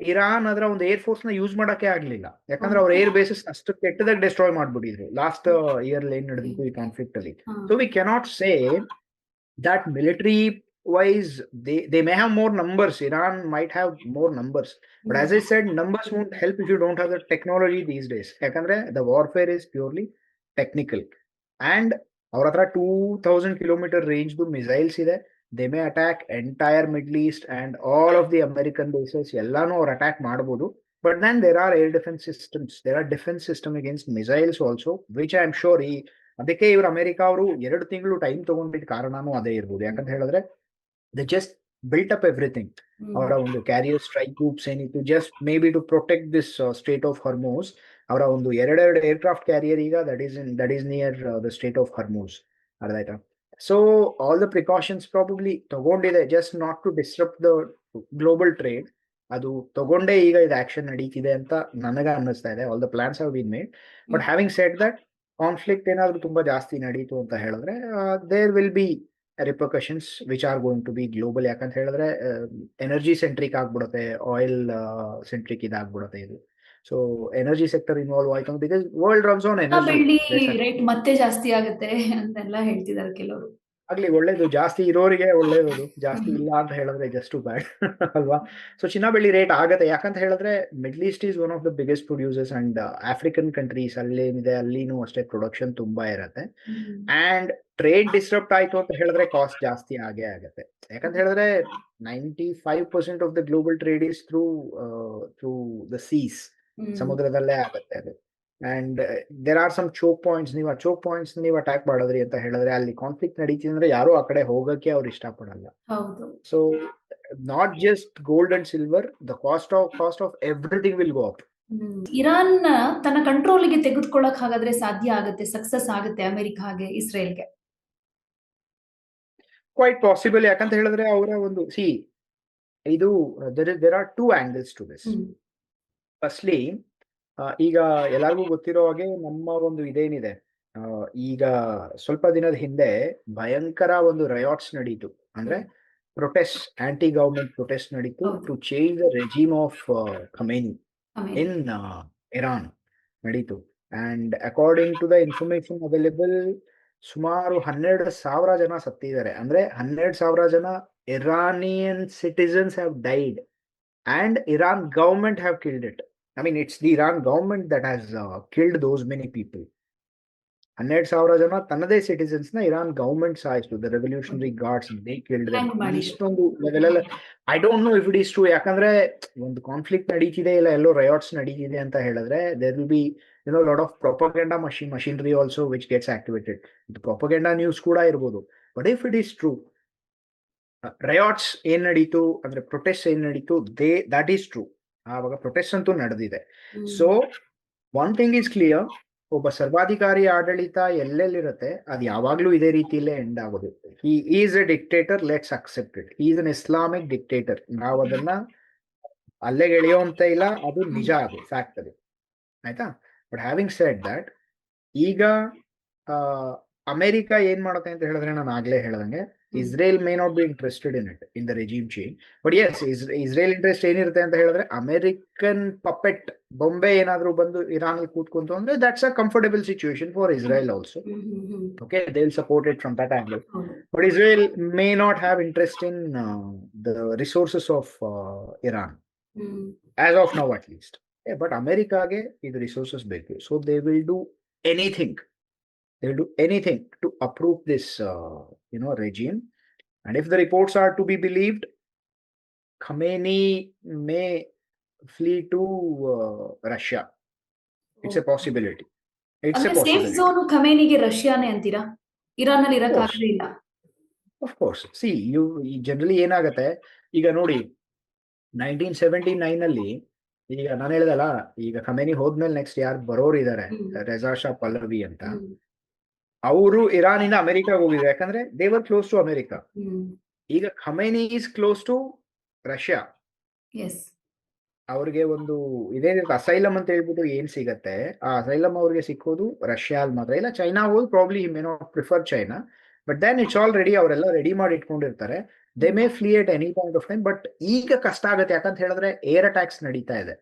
Iran ಅದರ ಒಂದು air force ನ use ಮಾಡಕ್ಕೆ ಆಗ್ಲಿಲ್ಲ. ಯಾಕಂದ್ರೆ ಅವ್ರ ಏರ್ ಬೇಸಸ್ ಅಷ್ಟು ಕೆಟ್ಟದಾಗ ಡೆಸ್ಟ್ರಾಯ್ ಮಾಡ್ಬಿಟ್ಟಿದ್ರು ಲಾಸ್ಟ್ ಇಯರ್ ಏನ್ ನಡೆದಿತ್ತು ಈ ಕಾನ್ಫ್ಲಿಕ್ಟ್ ಅಲ್ಲಿ. So we cannot say that military wise they may have more numbers. Iran might have more numbers, but as I said, numbers won't help if you don't have the technology these days. Yakandre the warfare is purely technical, and our hatra 2000 kilometer range do missiles ide. They may attack entire Middle East and all of the American bases ellanu or attack madabodu. But then there are air defense systems, there are defense system against missiles also, which I am sure ಅದಕ್ಕೆ ಇವರು America ಅವರು 2 ತಿಂಗಳು time ತಗೊಂಡಿದ್ದ ಕಾರಣನೂ ಅದೇ ಇರ್ಬೋದು. ಯಾಕಂತ ಹೇಳಿದ್ರೆ they just built up everything. ಅವರ ಒಂದು ಕ್ಯಾರಿಯರ್ ಸ್ಟ್ರೈಕ್ ಗ್ರೂಪ್ಸ್ ಏನಿತ್ತು just maybe to protect this strait of Hormuz. ಅವರ ಒಂದು ಎರಡೆರಡು ಏರ್ಕ್ರಾಫ್ಟ್ ಕ್ಯಾರಿಯರ್ ಈಗ that is near the strait of Hormuz. ಅರ್ಥ ಆಯ್ತಾ? So all the precautions probably ತಗೊಂಡಿದೆ just not to disturb the global trade. ಅದು ತಗೊಂಡೇ ಈಗ ಇದು ಆಕ್ಷನ್ ನಡೀತಿದೆ ಅಂತ ನನಗೆ ಅನ್ನಿಸ್ತಾ ಇದೆ. All the plans have been made. But having said that, conflict ಏನಾದ್ರು ತುಂಬಾ ಜಾಸ್ತಿ ನಡೀತು ಅಂತ ಹೇಳಿದ್ರೆ there will be repercussions which are going to be global. ಯಾಕಂತ ಹೇಳಿದ್ರೆ ಎನರ್ಜಿ ಸೆಂಟ್ರಿಕ್ ಆಗ್ಬಿಡುತ್ತೆ, ಆಯಿಲ್ ಸೆಂಟ್ರಿಕ್ ಇದಾಗ್ಬಿಡುತ್ತೆ ಇದು. ಸೊ ಎನರ್ಜಿ ಸೆಕ್ಟರ್ ಇನ್ವಾಲ್ವ್ ಆಯ್ತು because world runs on energy. ಬೆಳ್ಳಿ ರೇಟ್ ಮತ್ತೆ ಜಾಸ್ತಿ ಆಗುತ್ತೆ ಅಂತೆಲ್ಲ ಹೇಳ್ತಿದ್ದಾರೆ ಕೆಲವರು. ಆಗ್ಲಿ, ಒಳ್ಳೇದು. ಜಾಸ್ತಿ ಇರೋರಿಗೆ ಒಳ್ಳೇದು, ಜಾಸ್ತಿ ಇಲ್ಲ ಅಂತ ಹೇಳಿದ್ರೆ ಜಸ್ಟ್ ಟು ಬ್ಯಾಡ್ ಅಲ್ವಾ? ಸೊ ಚಿನ್ನ ಬೆಳ್ಳಿ ರೇಟ್ ಆಗತ್ತೆ. ಯಾಕಂತ ಹೇಳಿದ್ರೆ middle east is one of the biggest producers and African countries ಅಲ್ಲೇನಿದೆ ಅಲ್ಲಿನೂ ಅಷ್ಟೇ ಪ್ರೊಡಕ್ಷನ್ ತುಂಬಾ ಇರತ್ತೆ. ಅಂಡ್ ಟ್ರೇಡ್ ಡಿಸ್ಟರ್ಬ್ ಆಯ್ತು ಅಂತ ಹೇಳಿದ್ರೆ ಕಾಸ್ಟ್ ಜಾಸ್ತಿ ಆಗೇ ಆಗತ್ತೆ. ಯಾಕಂತ ಹೇಳಿದ್ರೆ 95% of the global trade is through the seas, ಸಮುದ್ರದಲ್ಲೇ ಆಗತ್ತೆ ಅದು. And there are some choke points. ನೀವು ಆ ಚೋಕ್ ಪಾಯಿಂಟ್ಸ್ ನೀವು ಅಟ್ಯಾಕ್ ಮಾಡಿದ್ರಿ ಅಂತ ಹೇಳಿದ್ರೆ ಅಲ್ಲಿ ಕಾನ್ಫ್ಲಿಕ್ಟ್ ನಡೀತಿದೆ ಅಂದ್ರೆ ಯಾರು ಆ ಕಡೆ ಹೋಗಕ್ಕೆ ಅವ್ರು ಇಷ್ಟಪಡಲ್ಲ. So not just gold and silver, the cost of everything will go up. Iran ತನ್ನ ಕಂಟ್ರೋಲ್ಗೆ ತೆಗೆದುಕೊಳ್ಳಕ್ ಹಾಗಾದ್ರೆ ಸಾಧ್ಯ ಆಗುತ್ತೆ, ಸಕ್ಸಸ್ ಆಗುತ್ತೆ ಅಮೆರಿಕ ಹಾಗೆ ಇಸ್ರೇಲ್ಗೆ? Quite possible. ಯಾಕಂತ ಹೇಳಿದ್ರೆ ಅವರ ಒಂದು ಇದು there are two angles to this. Firstly, ಈಗ ಎಲ್ಲರಿಗೂ ಗೊತ್ತಿರೋ ಹಾಗೆ ನಮ್ಮ ಒಂದು ಇದೇನಿದೆ, ಈಗ ಸ್ವಲ್ಪ ದಿನದ ಹಿಂದೆ ಭಯಂಕರ ಒಂದು ರಯಾಟ್ಸ್ ನಡೀತು. ಅಂದ್ರೆ ಪ್ರೊಟೆಸ್ಟ್, ಆಂಟಿ ಗವರ್ಮೆಂಟ್ ಪ್ರೊಟೆಸ್ಟ್ ನಡೀತು to change the regime of Khamenei in Iran ನಡೀತು. And according to the information available, ಸುಮಾರು 12,000 ಜನ ಸತ್ತಿದ್ದಾರೆ. ಅಂದ್ರೆ 12,000 ಜನ Iranian citizens have died and Iran government have killed it. I mean, it's the Iran government that has killed those many people. 12,000 ಜನ ತನ್ನದೇ citizens ನ Iran government ಸಾಯಿಸ್ತು. The revolutionary guards, they killed them. ಇಷ್ಟೊಂದು level ಅಲ್ಲ. I don't know if it is true. ಯಾಕಂದ್ರೆ ಒಂದು conflict ನಡೀತಿದೆ, ಇಲ್ಲ ಎಲ್ಲೋ ರಯಾಟ್ಸ್ ನಡೀತಿದೆ ಅಂತ ಹೇಳಿದ್ರೆ there will be lot of propaganda machinery also which gets activated. ಇದು ಪ್ರೊಪಗಂಡಾ ನ್ಯೂಸ್ ಕೂಡ ಇರ್ಬೋದು. But if it is true, riots ಏನ್ ನಡೀತು ಅಂದ್ರೆ ಪ್ರೊಟೆಸ್ಟ್ ಏನ್ ನಡೀತು, ದಟ್ ಈಸ್ ಟ್ರೂ. ಆವಾಗ ಪ್ರೊಟೆಸ್ಟ್ ಅಂತೂ ನಡೆದಿದೆ. So one thing is clear, ಒಬ್ಬ ಸರ್ವಾಧಿಕಾರಿ ಆಡಳಿತ ಎಲ್ಲೆಲ್ಲಿರುತ್ತೆ ಅದು ಯಾವಾಗ್ಲೂ ಇದೇ ರೀತಿಯಲ್ಲೇ ಎಂಡ್ ಆಗೋದು. He is A dictator, let's accept it. Is an Islamic dictator. ನಾವು ಅದನ್ನ ಅಲ್ಲೆಗೆ ಎಳೆಯುವಂತ ಇಲ್ಲ, ಅದು ನಿಜ, ಅದು ಫ್ಯಾಕ್ಟ್ ಅದು. ಆಯ್ತಾ? ಬಟ್ ಹ್ಯಾವಿಂಗ್ ಸೆಡ್ ದಟ್, ಈಗ ಅಮೆರಿಕ ಏನ್ ಮಾಡುತ್ತೆ ಅಂತ ಹೇಳಿದ್ರೆ, ನಾನು ಆಗ್ಲೇ ಹೇಳ್ದಂಗೆ Israel may not be interested in it, in the regime change. But yes, Israel interest ಏನಿರುತ್ತೆ ಅಂತ ಹೇಳಿದ್ರೆ, ಅಮೆರಿಕನ್ ಪಪೆಟ್ ಬೊಂಬೆ ಏನಾದ್ರೂ ಬಂದು ಇರಾನ್ ಅಲ್ಲಿ ಕೂತ್ಕೊಂತು ಅಂದ್ರೆ that's a comfortable situation for Israel also. Okay, they'll support it from that angle. But Israel may not have interest in the resources of Iran, as of now at least. Yeah, but ಅಮೆರಿಕಾಗೆ ಇದು resources ಬೇಕು. So they will do anything. They'll do anything to approve this, regime. And if the reports are to be believed, Khamenei may flee to Russia. It's a possibility. It's a possibility. Safe zone ಖಮೇನಿಗೆ ರಷ್ಯಾನೇ ಅಂತೀರಾ? Iran ಅಲ್ಲಿ ಇರಕ್ಕಾಗದೇ ಇಲ್ಲ. Of course. See, generally ಏನಾಗತ್ತೆ, ಈಗ ನೋಡಿ 1979 ಅಲ್ಲಿ, ಈಗ ನಾನು ಹೇಳಿದಲ್ಲ, ಈಗ ಖಮೇನಿ ಹೋದ್ಮೇಲೆ ನೆಕ್ಸ್ಟ್ ಯಾರು ಬರೋರು ಇದಾರೆ, ರೆಜಾ ಶಾ ಪಲ್ಲವಿ ಅಂತ. ಅವರು ಇರಾನಿಂದ ಅಮೆರಿಕಾಗ ಹೋಗಿದ್ರು. ಯಾಕಂದ್ರೆ they were close to America. ಈಗ Khamenei is close to Russia. ಅವ್ರಿಗೆ ಒಂದು ಇದೇನಿರುತ್ತೆ, ಅಸೈಲಮ್ ಅಂತ ಹೇಳ್ಬಿಟ್ಟು ಏನ್ ಸಿಗತ್ತೆ, ಆ ಅಸೈಲಮ್ ಅವ್ರಿಗೆ ಸಿಕ್ಕೋದು ರಷ್ಯಾ ಅಲ್ಲಿ ಮಾತ್ರ. ಇಲ್ಲ ಚೈನಾ ಹೋದ್ probably may not prefer China, but then it's all ready. ಅವರೆಲ್ಲ ರೆಡಿ ಮಾಡಿ ಇಟ್ಕೊಂಡಿರ್ತಾರೆ. They may flee at any point of time. But ಈಗ ಕಷ್ಟ ಆಗುತ್ತೆ. ಯಾಕಂತ ಹೇಳಿದ್ರೆ ಏರ್ ಅಟ್ಯಾಕ್ಸ್ ನಡೀತಾ ಇದೆ.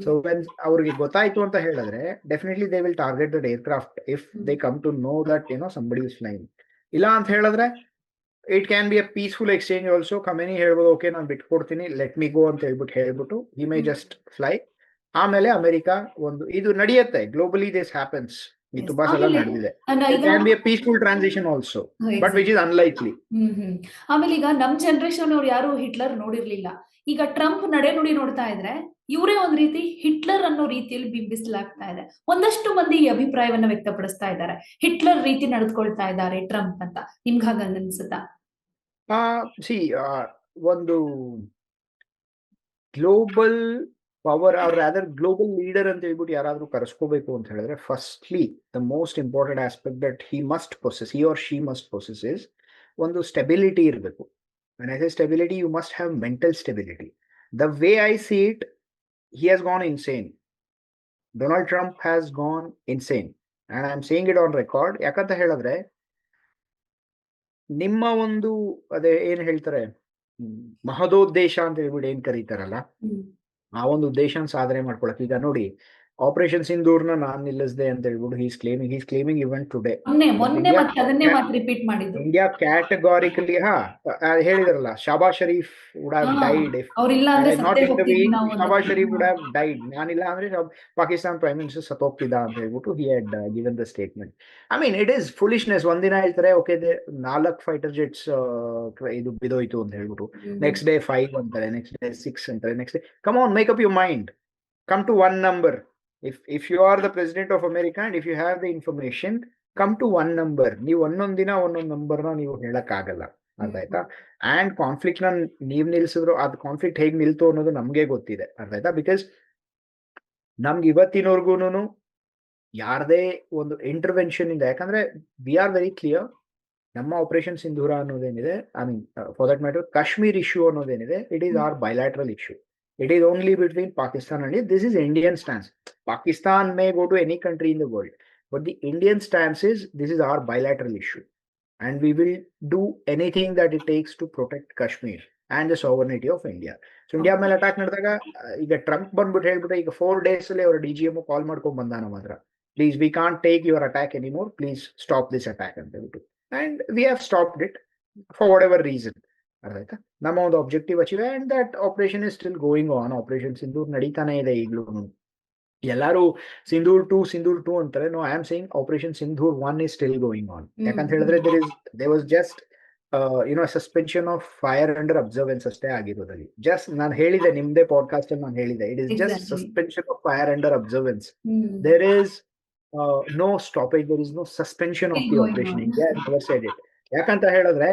ಸೊ ವೆನ್ ಅವ್ರಿಗೆ ಗೊತ್ತಾಯ್ತು ಅಂತ ಹೇಳಿದ್ರೆ, definitely they will target that aircraft if they come to know that somebody is flying. ಇಲ್ಲ ಅಂತ ಹೇಳಿದ್ರೆ it can be a peaceful exchange also. Khamenei ಹೇಳ್ಬೋದು, ಓಕೆ ನಾನು ಬಿಟ್ಕೊಡ್ತೀನಿ, ಲೆಟ್ ಮಿ ಗೋ ಅಂತ ಹೇಳ್ಬಿಟ್ಟು ಹಿ ಮೇ ಜಸ್ಟ್ ಫ್ಲೈ. ಆಮೇಲೆ America ಒಂದು ಇದು ನಡೆಯುತ್ತೆ. Globally this happens. ಇದು ತುಂಬಾ ಸಲ ನಡೆದಿದೆ. It can be a peaceful transition also, but which is unlikely. ಆಮೇಲೆ ಈಗ ನಮ್ ಜನರೇಷನ್ ಅವ್ರು ಯಾರು ಹಿಟ್ಲರ್ ನೋಡಿರ್ಲಿಲ್ಲ. ಈಗ ಟ್ರಂಪ್ ನಡೆನುಡಿ ನೋಡ್ತಾ ಇದ್ರೆ ಇವರೇ ಒಂದ್ ರೀತಿ ಹಿಟ್ಲರ್ ಅನ್ನೋ ರೀತಿಯಲ್ಲಿ ಬಿಂಬಿಸಲಾಗ್ತಾ ಇದೆ. ಒಂದಷ್ಟು ಮಂದಿ ಈ ಅಭಿಪ್ರಾಯವನ್ನ ವ್ಯಕ್ತಪಡಿಸ್ತಾ ಇದ್ದಾರೆ, ಹಿಟ್ಲರ್ ರೀತಿ ನಡೆದುಕೊಳ್ತಾ ಇದ್ದಾರೆ ಟ್ರಂಪ್ ಅಂತ. ನಿಮ್ಗೆ ಹಾಗ ಅನ್ಸುತ್ತಾ? ಒಂದು global power or rather global leader ಅಂತ ಹೇಳ್ಬಿಟ್ಟು ಯಾರಾದ್ರೂ ಕರೆಸ್ಕೋಬೇಕು ಅಂತ ಹೇಳಿದ್ರೆ, firstly the most important aspect that he must possess, he or she must possess is ಒಂದು ಸ್ಟೆಬಿಲಿಟಿ ಇರಬೇಕು. When I say stability, you must have mental stability. The way I see it, he has gone insane. Donald Trump has gone insane. And I'm saying it on record. ಯಾಕಂತ ಹೇಳಿದ್ರೆ, ನಿಮ್ಮ ಒಂದು ಅದೇ ಏನ್ ಹೇಳ್ತಾರೆ, ಮಹದೋದ್ದೇಶ ಅಂತ ಹೇಳ್ಬಿಟ್ಟು ಏನ್ ಕರೀತಾರಲ್ಲ, ಆ ಒಂದು ಉದ್ದೇಶನ ಸಾಧನೆ ಮಾಡ್ಕೊಳಕ್, ಈಗ ನೋಡಿ ಆಪರೇಷನ್ ಸಿಂಧೂರ್ನ ನಾನ್ ನಿಲ್ಲಿಸಿದೆ ಅಂತ ಹೇಳ್ಬಿಟ್ಟು ಹೀಸ್ ಕ್ಲೇಮಿಂಗ್ ಇವನ್ ಟುಡೇ. ಮೊನ್ನೆ ಮತ್ತೆ ಅದನ್ನೇ ಮಾತು ರಿಪೀಟ್ ಮಾಡಿದ್ರು. ಇಂಡಿಯಾ ಕ್ಯಾಟಗಾರಿಕಲಿ ಹೇಳಿದ್ರಲ್ಲ, Shahbaz Sharif would have died if not intervene. Shahbaz Sharif would have died. ನಾನಿಲ್ಲ ಅಂದ್ರೆ ಪಾಕಿಸ್ತಾನ್ ಪ್ರೈಮ್ ಮಿನಿಸ್ಟರ್ ಸತ್ತೋಗ್ತಿದ್ದ ಅಂತ ಹೇಳ್ಬಿಟ್ಟು he had given the statement. I mean it is foolishness. ಒಂದಿನ ಹೇಳ್ತಾರೆ ಓಕೆ 4 ಫೈಟರ್ ಜೆಟ್ಸ್ ಇದು ಬಿದೋಯ್ತು ಅಂತ ಹೇಳ್ಬಿಟ್ಟು, ನೆಕ್ಸ್ಟ್ ಡೇ 5 ಅಂತಾರೆ, ನೆಕ್ಸ್ಟ್ ಡೇ 6 ಅಂತಾರೆ, next day come on, make up your mind, come to one number. If you are the president of America and if you have the information, come to one number. ನೀವು ಒಂದೊಂದ್ ದಿನ ಒಂದೊಂದ್ ನಂಬರ್ನ ನೀವು ಹೇಳಕ್ ಆಗಲ್ಲ, ಅರ್ಥ ಆಯ್ತಾ? ಅಂಡ್ ಕಾನ್ಫ್ಲಿಕ್ಟ್ ನ ನೀವ್ ನಿಲ್ಸಿದ್ರು, ಅದು ಕಾನ್ಫ್ಲಿಕ್ಟ್ ಹೇಗ್ ನಿಲ್ತು ಅನ್ನೋದು ನಮ್ಗೆ ಗೊತ್ತಿದೆ, ಅರ್ಥ ಆಯ್ತಾ? ಬಿಕಾಸ್ ನಮ್ಗೆ ಇವತ್ತಿನವರ್ಗೂನು ಯಾರದೇ ಒಂದು ಇಂಟರ್ವೆನ್ಷನ್ ಇಂದ, ಯಾಕಂದ್ರೆ ವಿ ಆರ್ ವೆರಿ ಕ್ಲಿಯರ್, ನಮ್ಮ ಆಪರೇಷನ್ ಸಿಂಧೂರ ಅನ್ನೋದೇನಿದೆ, I mean for that matter Kashmir issue ಅನ್ನೋದೇನಿದೆ, it is our bilateral issue. It is only between Pakistan and India. This is Indian stance. Pakistan may go to any country in the world, but the Indian stance is this is our bilateral issue, and we will do anything that it takes to protect Kashmir and the sovereignty of India. So India ಮೇಲೆ attack ನಡೆದಾಗ ಈಗ Trump ಬಂದ್ಬಿಟ್ಟು ಹೇಳ್ಬಿಟ್ಟು ಈಗ 4 days ಅಲ್ಲಿ ಅವರ DGM ಕಾಲ್ ಮಾಡ್ಕೊಂಡ್ ಬಂದ ನಮ್ಮ ಹತ್ರ, please we can't take your attack anymore, please stop this attack ಅಂತ ಹೇಳ್ಬಿಟ್ಟು, and we have stopped it for whatever reason. ಅರ್ಥ ಆಯ್ತಾ? ನಮ್ಮ ಒಂದು objective achieve, and that operation is still going on. Operation Sindoor ನಡೀತಾನೆ ಇದೆ ಈಗಲೂ. ಎಲ್ಲರೂ ಸಿಂಧೂರ್ 2 ಅಂತಾರೆ. No, I am saying operation Sindoor 1 is still going on. ಯಾಕಂತ ಹೇಳಿದ್ರೆ there was just suspension of fire under observance ಅಷ್ಟೇ ಆಗಿರೋದಲ್ಲಿ. ಜಸ್ಟ್ ನಾನು ಹೇಳಿದೆ, ನಿಮ್ದೇ ಪಾಡ್ಕಾಸ್ಟ್ ಅಲ್ಲಿ ನಾನು ಹೇಳಿದೆ, it is just suspension of fire under observance. There is no stoppage, there is no suspension of the operation. India never said it. ಯಾಕಂತ ಹೇಳಿದ್ರೆ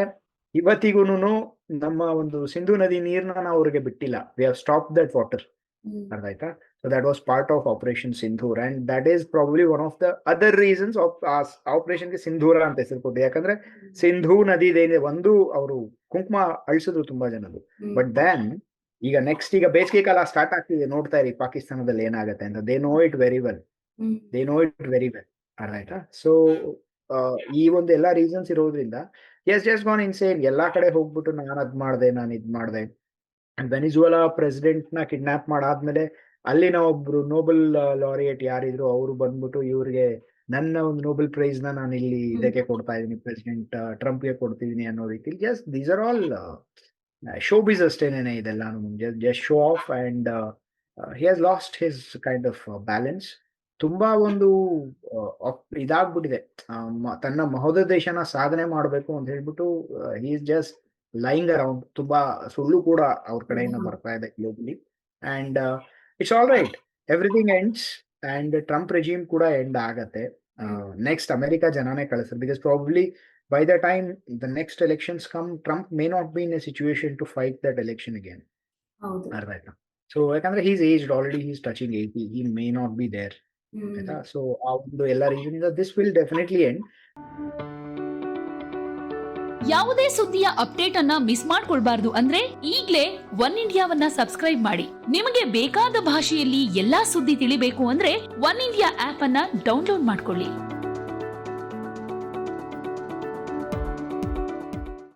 ಇವತ್ತಿಗೂ ನಮ್ಮ ಒಂದು ಸಿಂಧು ನದಿ ನೀರ್ನ ನಾವು ಅವ್ರಿಗೆ ಬಿಟ್ಟಿಲ್ಲ. We have stop that water, ಅರ್ಥ ಆಯ್ತಾ? So that was part of operation Sindoor, and that is probably one of the other reasons of ಆಪರೇಷನ್ಗೆ ಸಿಂಧೂರ ಅಂತ ಹೆಸರು ಕೊಟ್ಟು. ಯಾಕಂದ್ರೆ ಸಿಂಧೂ ನದಿದೇನೆ ಒಂದು ಅವರು ಕುಂಕುಮ ಅಳಿಸಿದ್ರು ತುಂಬಾ ಜನರು. ಬಟ್ ದೆನ್ ಈಗ ನೆಕ್ಸ್ಟ್ ಈಗ ಬೇಸಿಗೆ ಕಾಲ ಸ್ಟಾರ್ಟ್ ಆಗ್ತಿದೆ, ನೋಡ್ತಾ ಇರಿ ಪಾಕಿಸ್ತಾನದಲ್ಲಿ ಏನಾಗುತ್ತೆ ಅಂತ. They know it very well, ಅರ್ಥ ಆಯ್ತಾ? ಸೊ ಈ ಒಂದು ಎಲ್ಲಾ ರೀಸನ್ಸ್ ಇರೋದ್ರಿಂದ ಜಸ್ಟ್ ಗಾನ್ ಇನ್ಸೇನ್. ಎಲ್ಲಾ ಕಡೆ ಹೋಗ್ಬಿಟ್ಟು ನಾನು ಅದ್ ಮಾಡ್ದೆ, ನಾನು ಇದ್ ಮಾಡ್ದೆ. ವೆನಿಜುವೆಲಾ ಪ್ರೆಸಿಡೆಂಟ್ ನ ಕಿಡ್ನಾಪ್ ಮಾಡಾದ್ಮೇಲೆ ಅಲ್ಲಿನ ಒಬ್ರು ನೋಬೆಲ್ ಲಾರಿಯೇಟ್ ಯಾರಿದ್ರು, ಅವರು ಬಂದ್ಬಿಟ್ಟು ಇವ್ರಿಗೆ ನನ್ನ ಒಂದು ನೋಬೆಲ್ ಪ್ರೈಸ್ ನ ನಾನು ಇಲ್ಲಿ ಇದಕ್ಕೆ ಕೊಡ್ತಾ ಇದೀನಿ, ಪ್ರೆಸಿಡೆಂಟ್ ಟ್ರಂಪ್ಗೆ ಕೊಡ್ತಿದೀನಿ ಅನ್ನೋ ರೀತಿಲಿ. ಜಸ್ಟ್ ದೀಸ್ ಆರ್ ಆಲ್ ಶೋಬಿಸ್ ಅಷ್ಟೇನೇನೆ ಇದೆಲ್ಲ, just show of. And he has last his kind of balance. ತುಂಬಾ ಒಂದು ಇದಾಗ್ಬಿಟ್ಟಿದೆ, ತನ್ನ ಮಹೋದ್ದೇಶನ ಸಾಧನೆ ಮಾಡಬೇಕು ಅಂತ ಹೇಳ್ಬಿಟ್ಟು he is just lying around. ತುಂಬಾ ಸುಳ್ಳು ಕೂಡ ಅವ್ರ ಕಡೆಯಿಂದ ಬರ್ತಾ ಇದೆ globally. And it's all right, everything ends, and Trump regime ಕೂಡ ಎಂಡ್ ಆಗತ್ತೆ. ನೆಕ್ಸ್ಟ್ ಅಮೆರಿಕ ಜನನೇ ಕಳಿಸ್ತಾರೆ, because probably by the time the next elections come, Trump May not be in a situation to fight that election again, ಅರ್ಥ ಆಯ್ತಾ? So ಯಾಕಂದ್ರೆ he's aged already, he's touching 80, he may not be there, ಆಯ್ತಾ? So ಆ ಒಂದು ಎಲ್ಲ reason ಇಂದ this will definitely end. ಯಾವುದೇ ಸುದ್ದಿಯ ಅಪ್ಡೇಟ್ ಅನ್ನ ಮಿಸ್ ಮಾಡ್ಕೊಳ್ಬಾರ್ದು ಅಂದ್ರೆ ಈಗ್ಲೇ ಒನ್ ಇಂಡಿಯಾವನ್ನ ಸಬ್ಸ್ಕ್ರೈಬ್ ಮಾಡಿ. ನಿಮಗೆ ಬೇಕಾದ ಭಾಷೆಯಲ್ಲಿ ಎಲ್ಲಾ ಸುದ್ದಿ ತಿಳಿಬೇಕು ಅಂದ್ರೆ ಒನ್ ಇಂಡಿಯಾ ಆಪ್ ಅನ್ನ ಡೌನ್ಲೋಡ್ ಮಾಡ್ಕೊಳ್ಳಿ.